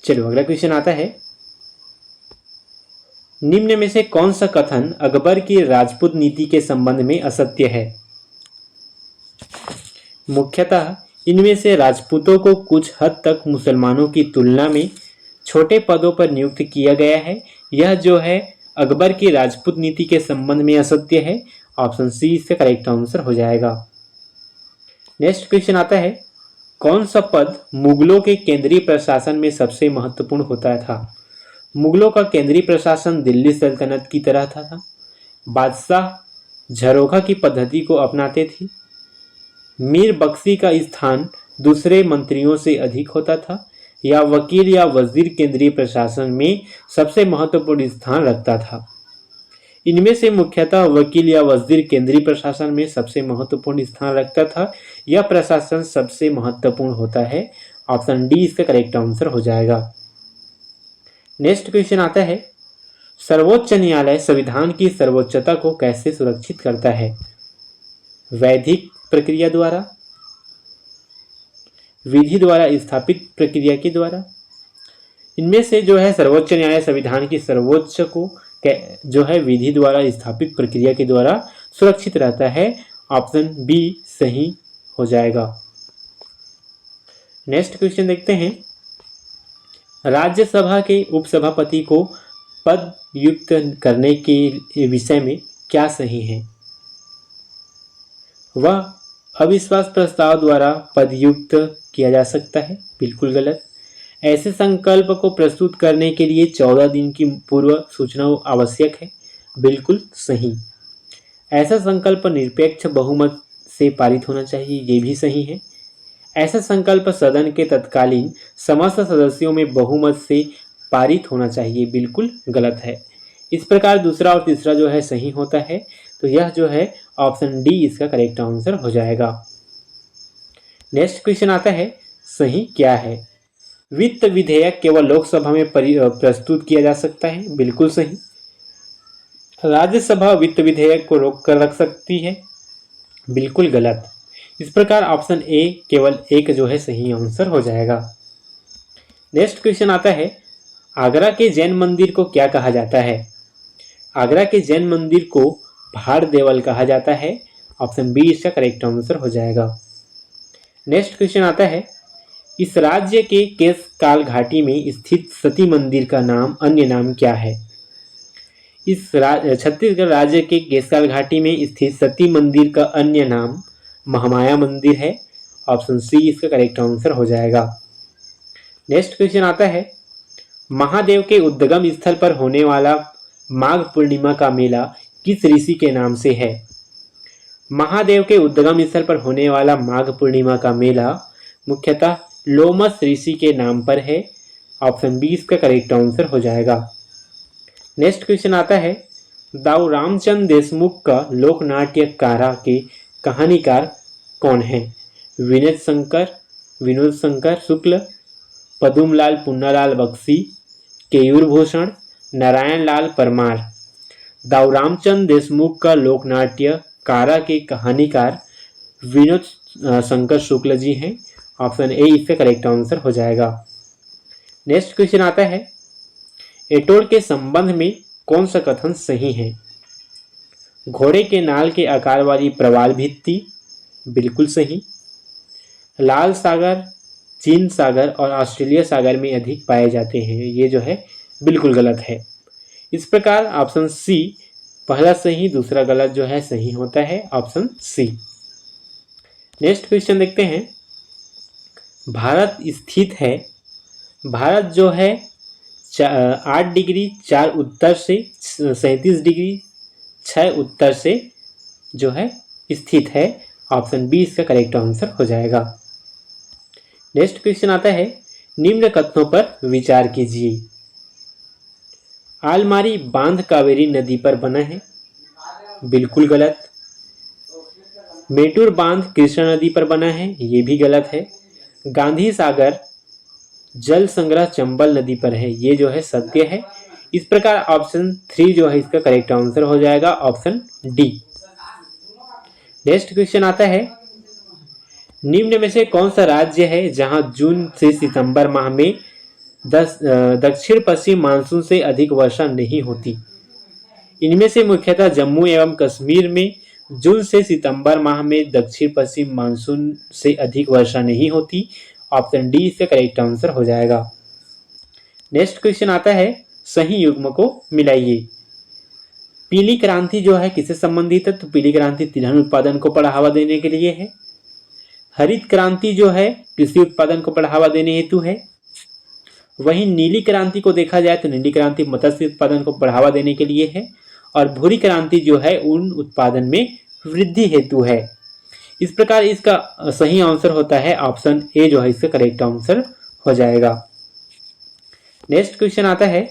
चलो अगला क्वेश्चन आता है, निम्न में से कौन सा कथन अकबर की राजपूत नीति के संबंध में असत्य है? मुख्यतः इनमें से राजपूतों को कुछ हद तक मुसलमानों की तुलना में छोटे पदों पर नियुक्त किया गया है। यह जो है अकबर की राजपूत नीति के संबंध में असत्य है। ऑप्शन सी इसका करेक्ट आंसर हो जाएगा। नेक्स्ट क्वेश्चन आता है, कौन सा पद मुगलों के केंद्रीय प्रशासन में सबसे महत्वपूर्ण होता था? मुगलों का केंद्रीय प्रशासन दिल्ली सल्तनत की तरह था। बादशाह झरोखा की पद्धति को अपनाते थे। मीर बख्शी का स्थान दूसरे मंत्रियों से अधिक होता था, या वकील या वजीर केंद्रीय प्रशासन में सबसे महत्वपूर्ण स्थान रखता था। इनमें से मुख्यतः वकील या वजीर केंद्रीय प्रशासन में सबसे महत्वपूर्ण स्थान रखता था। यह प्रशासन सबसे महत्वपूर्ण होता है। ऑप्शन डी इसका करेक्ट आंसर हो जाएगा। नेक्स्ट क्वेश्चन आता है, सर्वोच्च न्यायालय संविधान की सर्वोच्चता को कैसे सुरक्षित करता है? वैधिक प्रक्रिया द्वारा, विधि द्वारा स्थापित प्रक्रिया के द्वारा। इनमें से जो है सर्वोच्च न्यायालय संविधान की सर्वोच्च को जो है विधि द्वारा स्थापित प्रक्रिया के द्वारा सुरक्षित रहता है। ऑप्शन बी सही हो जाएगा। नेक्स्ट क्वेश्चन देखते हैं, राज्यसभा के उपसभापति को पद युक्त करने के विषय में क्या सही है? वह अविश्वास प्रस्ताव द्वारा पदयुक्त किया जा सकता है। बिल्कुल गलत। ऐसे संकल्प को प्रस्तुत करने के लिए 14 दिन की पूर्व सूचना आवश्यक है। बिल्कुल सही। ऐसा संकल्प निरपेक्ष बहुमत से पारित होना चाहिए। ये भी सही है। ऐसा संकल्प सदन के तत्कालीन समस्त सदस्यों में बहुमत से पारित होना चाहिए, बिल्कुल गलत है। इस प्रकार दूसरा और तीसरा जो है सही होता है, तो यह जो है ऑप्शन डी इसका करेक्ट आंसर हो जाएगा। नेक्स्ट क्वेश्चन आता है, सही क्या है? वित्त विधेयक केवल लोकसभा में प्रस्तुत किया जा सकता है, बिल्कुल सही। राज्यसभा वित्त विधेयक को रोक कर रख सकती है, बिल्कुल गलत। इस प्रकार ऑप्शन ए केवल एक जो है सही आंसर हो जाएगा। नेक्स्ट क्वेश्चन आता है, आगरा के जैन मंदिर को क्या कहा जाता है? आगरा के जैन मंदिर को भाड़ देवल कहा जाता है, ऑप्शन बी इसका करेक्ट आंसर हो जाएगा। नेक्स्ट क्वेश्चन आता है, इस राज्य के केशकाल घाटी में स्थित सती मंदिर का नाम अन्य नाम क्या है? इस छत्तीसगढ़ राज्य के केशकाल घाटी में स्थित सती मंदिर का अन्य नाम महामाया मंदिर है, ऑप्शन सी इसका करेक्ट आंसर हो जाएगा। नेक्स्ट क्वेश्चन आता है, महादेव के उद्गम स्थल पर होने वाला माघ पूर्णिमा का मेला किस ऋषि के नाम से है? महादेव के उद्गम स्थल पर होने वाला माघ पूर्णिमा का मेला मुख्यतः लोमस ऋषि के नाम पर है, ऑप्शन बी इसका करेक्ट आंसर हो जाएगा। नेक्स्ट क्वेश्चन आता है, दाऊ रामचंद्र देशमुख का लोकनाट्य कारा के कहानीकार कौन है? विनोद शंकर शुक्ल, पदुमलाल पुन्नालाल बख्शी, केयूर भूषण, नारायण लाल परमार। दाऊ रामचंद्र देशमुख का लोकनाट्य कारा के कहानीकार विनोद शंकर शुक्ल जी हैं, ऑप्शन ए इसका करेक्ट आंसर हो जाएगा। नेक्स्ट क्वेश्चन आता है, एटोड़ के संबंध में कौन सा कथन सही है? घोड़े के नाल के आकार वाली प्रवाल भित्ति, बिल्कुल सही। लाल सागर, चीन सागर और ऑस्ट्रेलिया सागर में अधिक पाए जाते हैं, ये जो है बिल्कुल गलत है। इस प्रकार ऑप्शन सी पहला सही दूसरा गलत जो है सही होता है, ऑप्शन सी। नेक्स्ट क्वेश्चन देखते हैं, भारत स्थित है, भारत जो है 8 डिग्री 4 उत्तर से 37 डिग्री 6 उत्तर से जो है स्थित है, ऑप्शन बी इसका करेक्ट आंसर हो जाएगा। नेक्स्ट क्वेश्चन आता है, निम्न कथनों पर विचार कीजिए। आलमारी बांध कावेरी नदी पर बना है, बिल्कुल गलत। मेटूर बांध कृष्णा नदी पर बना है, ये भी गलत है। गांधी सागर जल संग्रह चंबल नदी पर है, ये जो है सत्य है। इस प्रकार ऑप्शन 3 जो है इसका करेक्ट आंसर हो जाएगा, ऑप्शन डी। नेक्स्ट क्वेश्चन आता है, निम्न में से कौन सा राज्य है जहां जून से सितंबर माह में दक्षिण पश्चिम मानसून से अधिक वर्षा नहीं होती? इनमें से मुख्यतः जम्मू एवं कश्मीर में जून से सितंबर माह में दक्षिण पश्चिम मानसून से अधिक वर्षा नहीं होती, ऑप्शन डी इसका करेक्ट आंसर हो जाएगा। नेक्स्ट क्वेश्चन आता है, सही युग्म को मिलाइए। पीली क्रांति जो है किससे संबंधित है? तो पीली क्रांति तिलहन उत्पादन को बढ़ावा देने के लिए है। हरित क्रांति जो है कृषि उत्पादन को बढ़ावा देने हेतु है। वहीं नीली क्रांति को देखा जाए तो नीली क्रांति मत्स्य उत्पादन को बढ़ावा देने के लिए है, और भूरी क्रांति जो है उन उत्पादन में वृद्धि हेतु है। इस प्रकार इसका सही आंसर होता है ऑप्शन ए जो है इसका करेक्ट आंसर हो जाएगा। नेक्स्ट क्वेश्चन आता है,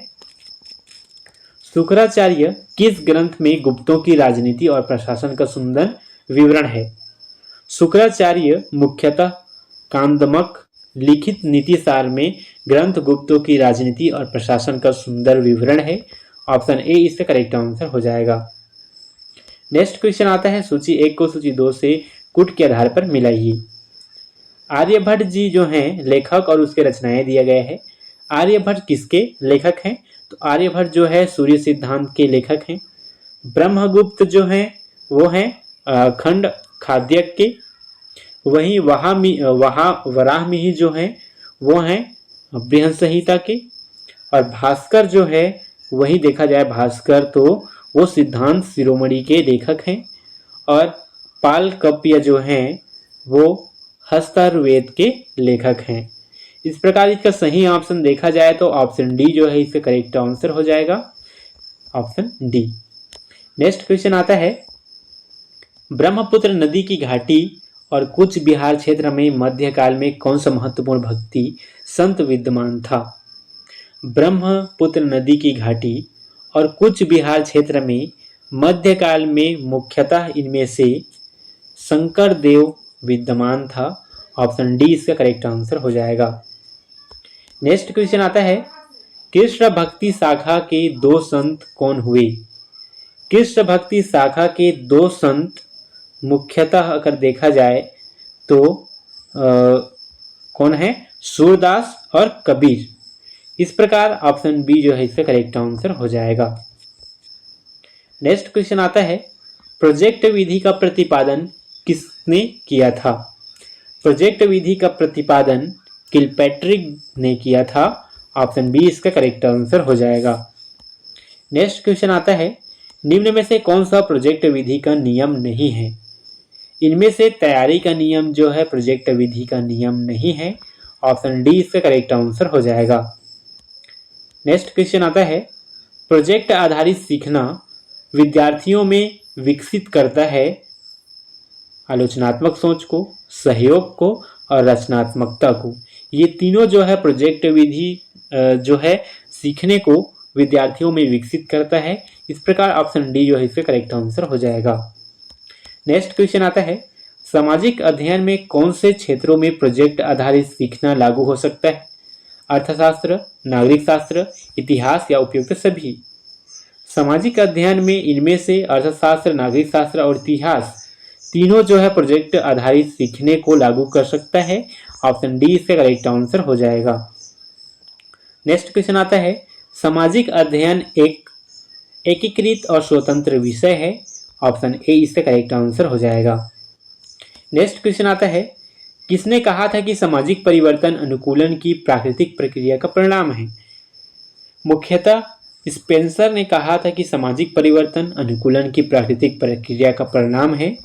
शुक्राचार्य किस ग्रंथ में गुप्तों की राजनीति और प्रशासन का सुंदर विवरण है? शुक्राचार्य मुख्यतः कांदमक लिखित नीतिसार में ग्रंथ गुप्तों की राजनीति और प्रशासन का सुंदर विवरण है, ऑप्शन ए इसका करेक्ट आंसर हो जाएगा। नेक्स्ट क्वेश्चन आता है, सूची 1 को सूची 2 से कूट के आधार पर मिलाइए। आर्यभट्ट जी जो हैं लेखक और उसके रचनाएं दिया गया है। आर्यभट्ट किसके लेखक हैं? तो आर्यभट्ट जो है सूर्य सिद्धांत के लेखक हैं। ब्रह्मगुप्त जो हैं वो हैं खंड खाद्यक के। वहीं वराहमिहि जो हैं वो हैं बृहन संहिता के। और भास्कर जो है वही देखा जाए भास्कर तो वो सिद्धांत शिरोमणि के लेखक हैं। और पालकप्य जो हैं वो हस्तायुर्वेद के लेखक हैं। इस प्रकार इसका सही ऑप्शन देखा जाए तो ऑप्शन डी जो है इसका करेक्ट आंसर हो जाएगा, ऑप्शन डी। नेक्स्ट क्वेश्चन आता है, ब्रह्मपुत्र नदी की घाटी और कूच बिहार क्षेत्र में मध्यकाल में कौन सा महत्वपूर्ण भक्ति संत विद्यमान था? ब्रह्मपुत्र नदी की घाटी और कुछ बिहार क्षेत्र में मध्यकाल में मुख्यतः इनमें से शंकर देव विद्यमान था। ऑप्शन डी इसका करेक्ट आंसर हो जाएगा। नेक्स्ट क्वेश्चन आता है, कृष्ण भक्ति शाखा के दो संत कौन हुए? कृष्ण भक्ति शाखा के दो संत मुख्यतः अगर देखा जाए तो कौन है? सूरदास और कबीर। इस प्रकार ऑप्शन बी जो है इसका करेक्ट आंसर हो जाएगा। नेक्स्ट क्वेश्चन आता है, प्रोजेक्ट विधि का प्रतिपादन किसने किया था? प्रोजेक्ट विधि का प्रतिपादन किलपैट्रिक ने किया था। ऑप्शन बी इसका करेक्ट आंसर हो जाएगा। नेक्स्ट क्वेश्चन आता है, निम्न में से कौन सा प्रोजेक्ट विधि का नियम नहीं है? इनमें से तैयारी का नियम जो है प्रोजेक्ट विधि का नियम नहीं है। ऑप्शन डी इसका करेक्ट आंसर हो जाएगा। नेक्स्ट क्वेश्चन आता है, प्रोजेक्ट आधारित सीखना विद्यार्थियों में विकसित करता है आलोचनात्मक सोच को, सहयोग को और रचनात्मकता को। ये तीनों जो है प्रोजेक्ट विधि जो है सीखने को विद्यार्थियों में विकसित करता है। इस प्रकार ऑप्शन डी जो है इसका करेक्ट आंसर हो जाएगा। नेक्स्ट क्वेश्चन आता है, सामाजिक अध्ययन में कौन से क्षेत्रों में प्रोजेक्ट आधारित सीखना लागू हो सकता है? अर्थशास्त्र, नागरिक शास्त्र, इतिहास या उपयुक्त सभी? सामाजिक अध्ययन में इनमें से अर्थशास्त्र, नागरिक शास्त्र और इतिहास तीनों जो है प्रोजेक्ट आधारित सीखने को लागू कर सकता है। ऑप्शन डी इसका करेक्ट आंसर हो जाएगा। नेक्स्ट क्वेश्चन आता है, सामाजिक अध्ययन एक एकीकृत और स्वतंत्र विषय है। ऑप्शन ए इसका करेक्ट आंसर हो जाएगा। नेक्स्ट क्वेश्चन आता है, किसने कहा था कि सामाजिक परिवर्तन अनुकूलन की प्राकृतिक प्रक्रिया का परिणाम है? मुख्यतः स्पेंसर ने कहा था कि सामाजिक परिवर्तन अनुकूलन की प्राकृतिक प्रक्रिया का परिणाम है।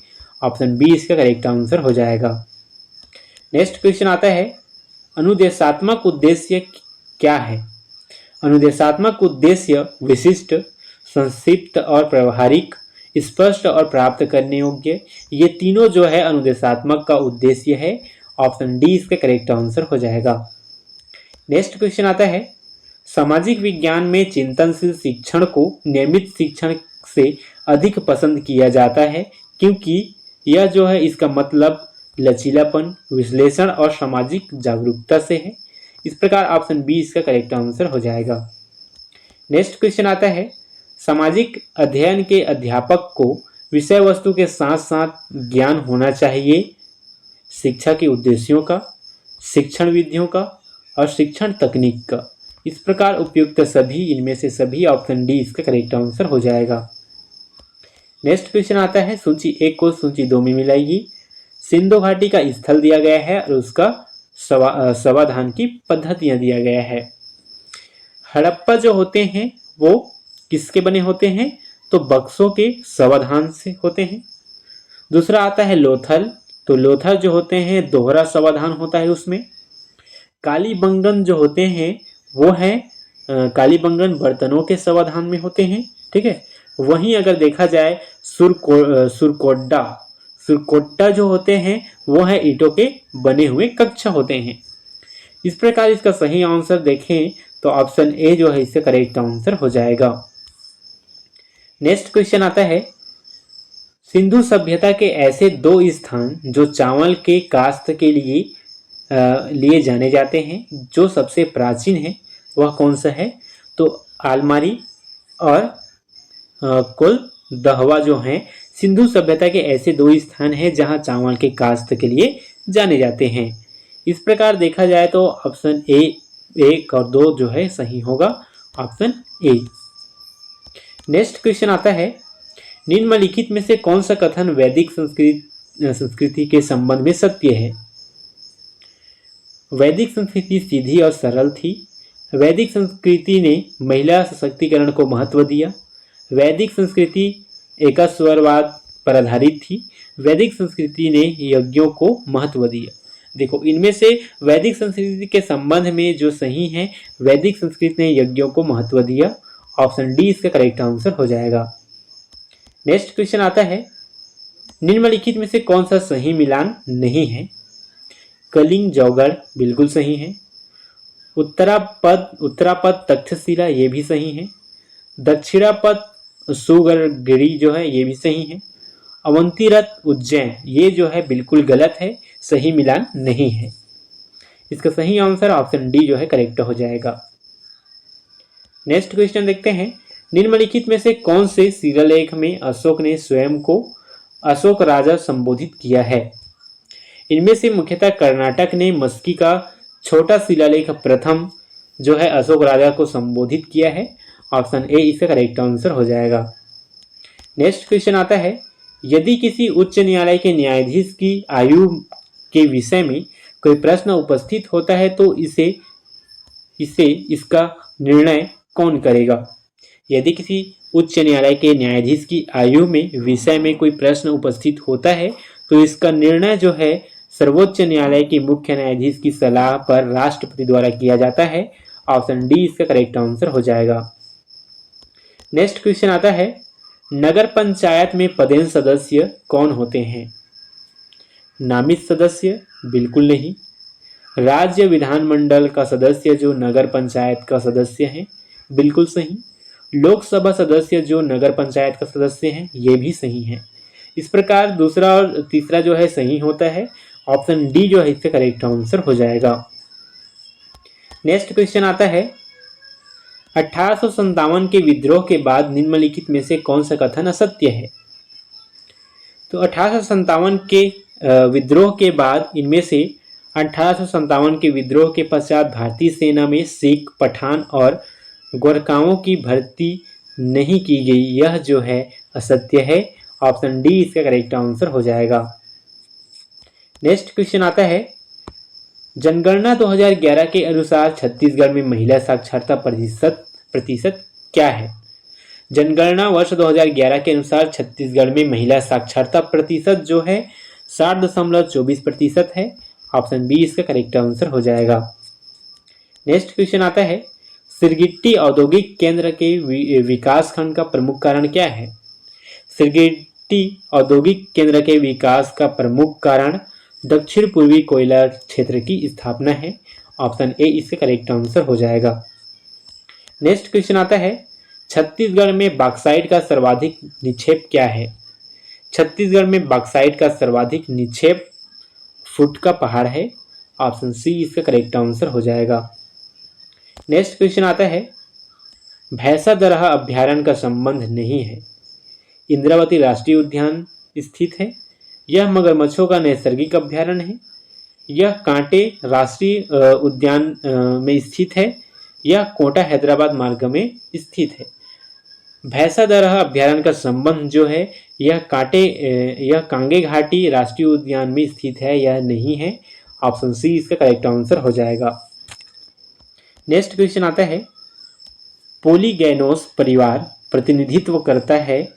ऑप्शन बी इसका करेक्ट आंसर हो जाएगा। नेक्स्ट क्वेश्चन आता है, अनुदेशात्मक उद्देश्य क्या है? अनुदेशात्मक उद्देश्य विशिष्ट, संक्षिप्त और व्यवहारिक, स्पष्ट और प्राप्त करने योग्य, ये तीनों जो है अनुदेशात्मक का उद्देश्य है। ऑप्शन डी इसका करेक्ट आंसर हो जाएगा। नेक्स्ट क्वेश्चन आता है, सामाजिक विज्ञान में चिंतनशील शिक्षण को नियमित शिक्षण से अधिक पसंद किया जाता है क्योंकि यह जो है इसका मतलब लचीलापन, विश्लेषण और सामाजिक जागरूकता से है। इस प्रकार ऑप्शन बी इसका करेक्ट आंसर हो जाएगा। नेक्स्ट क्वेश्चन आता है, सामाजिक अध्ययन के अध्यापक को विषय वस्तु के साथ साथ ज्ञान होना चाहिए शिक्षा के उद्देश्यों का, शिक्षण विधियों का और शिक्षण तकनीक का। इस प्रकार उपयुक्त सभी, इनमें से सभी ऑप्शन डी इसका करेक्ट आंसर हो जाएगा। नेक्स्ट क्वेश्चन आता है, सूची 1 को सूची 2 में मिलाइए। सिंधु घाटी का स्थल दिया गया है और उसका समाधान की पद्धतियां दिया गया है। हड़प्पा जो होते हैं वो किसके बने होते हैं? तो बक्सों के समाधान से होते हैं। दूसरा आता है लोथल, तो लोथल जो होते हैं दोहरा समाधान होता है उसमें। कालीबंगन जो होते हैं वो है कालीबंगन बर्तनों के समाधान में होते हैं। ठीक है, वहीं अगर देखा जाए सुरकोट्टा जो होते हैं वो है ईंटों के बने हुए कक्षा होते हैं। इस प्रकार इसका सही आंसर देखें तो ऑप्शन ए जो है इससे करेक्ट आंसर हो जाएगा। नेक्स्ट क्वेश्चन आता है, सिंधु सभ्यता के ऐसे 2 स्थान जो चावल के काश्त के लिए जाने जाते हैं, जो सबसे प्राचीन है वह कौन सा है? तो आलमारी और कोलदहवा जो हैं सिंधु सभ्यता के ऐसे 2 स्थान हैं जहां चावल के काश्त के लिए जाने जाते हैं। इस प्रकार देखा जाए तो ऑप्शन ए 1 और 2 जो है सही होगा, ऑप्शन ए। नेक्स्ट क्वेश्चन आता है, निम्नलिखित में से कौन सा कथन वैदिक संस्कृति के संबंध में सत्य है? वैदिक संस्कृति सीधी और सरल थी। वैदिक संस्कृति ने महिला सशक्तिकरण को महत्व दिया। वैदिक संस्कृति एकस्वरवाद पर आधारित थी। वैदिक संस्कृति ने यज्ञों को महत्व दिया। देखो, इनमें से वैदिक संस्कृति के संबंध में जो सही है, वैदिक संस्कृति ने यज्ञों को महत्व दिया। ऑप्शन डी इसका करेक्ट आंसर हो जाएगा। नेक्स्ट क्वेश्चन आता है, निम्नलिखित में से कौन सा सही मिलान नहीं है? कलिंग जौगड़ बिल्कुल सही है। उत्तरापद तक्षशिला ये भी सही है। दक्षिणापद सुगरगिरी जो है ये भी सही है। अवंतीरथ उज्जैन ये जो है बिल्कुल गलत है, सही मिलान नहीं है। इसका सही आंसर ऑप्शन डी जो है करेक्ट हो जाएगा। नेक्स्ट क्वेश्चन देखते हैं, निम्नलिखित में से कौन से शिलालेख में अशोक ने स्वयं को अशोक राजा संबोधित किया है? इनमें से मुख्यतः कर्नाटक ने मस्की का छोटा शिलालेख प्रथम जो है अशोक राजा को संबोधित किया है। ऑप्शन ए इसका करेक्ट आंसर हो जाएगा। नेक्स्ट क्वेश्चन आता है, यदि किसी उच्च न्यायालय के न्यायाधीश की आयु के विषय में कोई प्रश्न उपस्थित होता है तो इसका निर्णय कौन करेगा? यदि किसी उच्च न्यायालय के न्यायाधीश की आयु में विषय में कोई प्रश्न उपस्थित होता है तो इसका निर्णय जो है सर्वोच्च न्यायालय के मुख्य न्यायाधीश की सलाह पर राष्ट्रपति द्वारा किया जाता है। ऑप्शन डी इसका करेक्ट आंसर हो जाएगा। नेक्स्ट क्वेश्चन आता है, नगर पंचायत में पदेन सदस्य कौन होते हैं? नामित सदस्य? बिल्कुल नहीं। राज्य विधानमंडल का सदस्य जो नगर पंचायत का सदस्य है? बिल्कुल सही। लोकसभा सदस्य जो नगर पंचायत का सदस्य हैं ये भी सही है। इस प्रकार दूसरा और तीसरा जो है सही होता है। ऑप्शन डी जो है इसका करेक्ट आंसर हो जाएगा। नेक्स्ट क्वेश्चन आता है, 1857 के विद्रोह के बाद निम्नलिखित में से कौन सा कथन असत्य है? तो 1857 के विद्रोह के बाद इनमें से 1857 के विद्रोह के पश्चात भारतीय सेना में सिख, पठान और गोरखाओं की भर्ती नहीं की गई, यह जो है असत्य है। ऑप्शन डी इसका करेक्ट आंसर हो जाएगा। नेक्स्ट क्वेश्चन आता है, जनगणना 2011 के अनुसार छत्तीसगढ़ में महिला साक्षरता प्रतिशत क्या है? जनगणना वर्ष 2011 के अनुसार छत्तीसगढ़ में महिला साक्षरता प्रतिशत जो है 60.24% है। ऑप्शन बी इसका करेक्ट आंसर हो जाएगा। नेक्स्ट क्वेश्चन आता है, सिरगिट्टी औद्योगिक केंद्र के विकास खंड का प्रमुख कारण क्या है? सिरगिट्टी औद्योगिक केंद्र के विकास का प्रमुख कारण दक्षिण पूर्वी कोयला क्षेत्र की स्थापना है। ऑप्शन ए इसका करेक्ट आंसर हो जाएगा। नेक्स्ट क्वेश्चन आता है, छत्तीसगढ़ में बॉक्साइट का सर्वाधिक निक्षेप क्या है? छत्तीसगढ़ में बॉक्साइट का सर्वाधिक निक्षेप फुट का पहाड़ है। ऑप्शन सी इसका करेक्ट आंसर हो जाएगा। नेक्स्ट क्वेश्चन आता है, भैंसा दरहा अभ्यारण्य का संबंध नहीं है। इंद्रावती राष्ट्रीय उद्यान स्थित है। यह मगरमच्छों का नैसर्गिक अभ्यारण्य है। यह कांटे राष्ट्रीय उद्यान में स्थित है। यह कोटा हैदराबाद मार्ग में स्थित है। भैंसा दरहा अभ्यारण्य का संबंध जो है यह कांगे घाटी राष्ट्रीय उद्यान में स्थित है, यह नहीं है। ऑप्शन सी इसका करेक्ट आंसर हो जाएगा। नेक्स्ट क्वेश्चन आता है, पोलीगैनोस परिवार प्रतिनिधित्व करता है।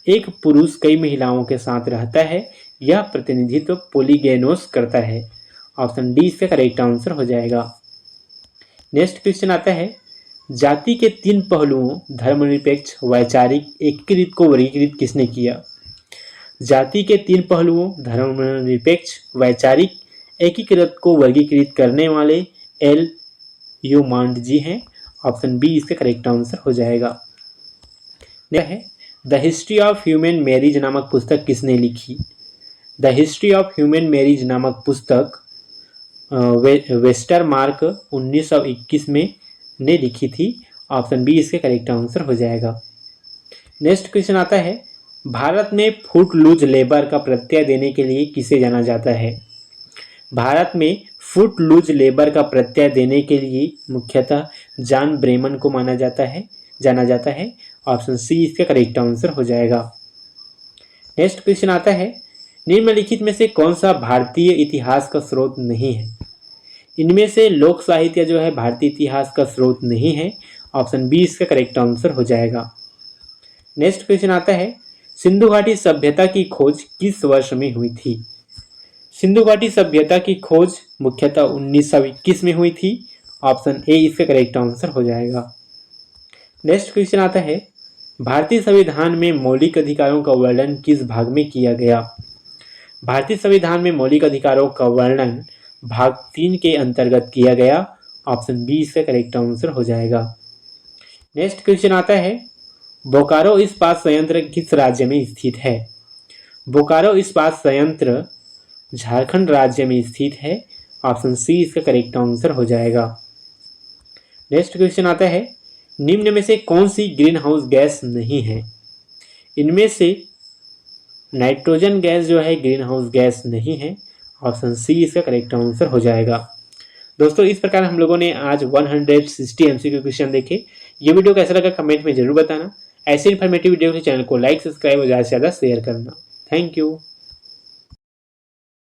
एक पुरुष कई महिलाओं के साथ रहता है, यह प्रतिनिधित्व पोलीगैनोस करता है। ऑप्शन डी इसका करेक्ट आंसर हो जाएगा। नेक्स्ट क्वेश्चन आता है, जाति के 3 पहलुओं धर्मनिरपेक्ष, वैचारिक, एकीकृत को वर्गीकृत किसने किया? जाति के 3 पहलुओं धर्मनिरपेक्ष, वैचारिक, एकीकृत को वर्गीकृत करने वाले एल यूमांड जी हैं। ऑप्शन बी इसका करेक्ट आंसर हो जाएगा। है the history of human marriage नामक पुस्तक किसने लिखी? The history of human marriage नामक पुस्तक वेस्टरमार्क 1921 में ने लिखी थी। ऑप्शन बी इसके करेक्ट आंसर हो जाएगा। नेक्स्ट क्वेश्चन आता है, भारत में फुट लूज लेबर का प्रत्यय देने के लिए किसे जाना जाता है? भारत में फुट लूज लेबर का प्रत्यय देने के लिए मुख्यतः जॉन ब्रेमन को जाना जाता है। ऑप्शन सी इसका करेक्ट आंसर हो जाएगा। नेक्स्ट क्वेश्चन आता है, निम्नलिखित में से कौन सा भारतीय इतिहास का स्रोत नहीं है? इनमें से लोक साहित्य जो है भारतीय इतिहास का स्रोत नहीं है। ऑप्शन बी इसका करेक्ट आंसर हो जाएगा। नेक्स्ट क्वेश्चन आता है, सिंधु घाटी सभ्यता की खोज किस वर्ष में हुई थी? सिंधु घाटी सभ्यता की खोज मुख्यतः 1921 में हुई थी। ऑप्शन ए इसका करेक्ट आंसर हो जाएगा। नेक्स्ट क्वेश्चन आता है, भारतीय संविधान में मौलिक अधिकारों का वर्णन किस भाग में किया गया? भारतीय संविधान में मौलिक अधिकारों का वर्णन भाग 3 के अंतर्गत किया गया। ऑप्शन बी इसका करेक्ट आंसर हो जाएगा। नेक्स्ट क्वेश्चन आता है, बोकारो इस्पात संयंत्र किस राज्य में स्थित है? बोकारो इस्पात संयंत्र झारखंड राज्य में स्थित है, ऑप्शन सी इसका करेक्ट आंसर हो जाएगा। नेक्स्ट क्वेश्चन आता है, निम्न में से कौन सी ग्रीन हाउस गैस नहीं है? इनमें से नाइट्रोजन गैस जो है ग्रीन हाउस गैस नहीं है, ऑप्शन सी इसका करेक्ट आंसर हो जाएगा। दोस्तों इस प्रकार हम लोगों ने आज 160 MCQ क्वेश्चन देखे। ये वीडियो कैसा लगा कमेंट में जरूर बताना। ऐसे इन्फॉर्मेटिव वीडियो के चैनल को लाइक, सब्सक्राइब और ज़्यादा से ज़्यादा शेयर करना। Thank you.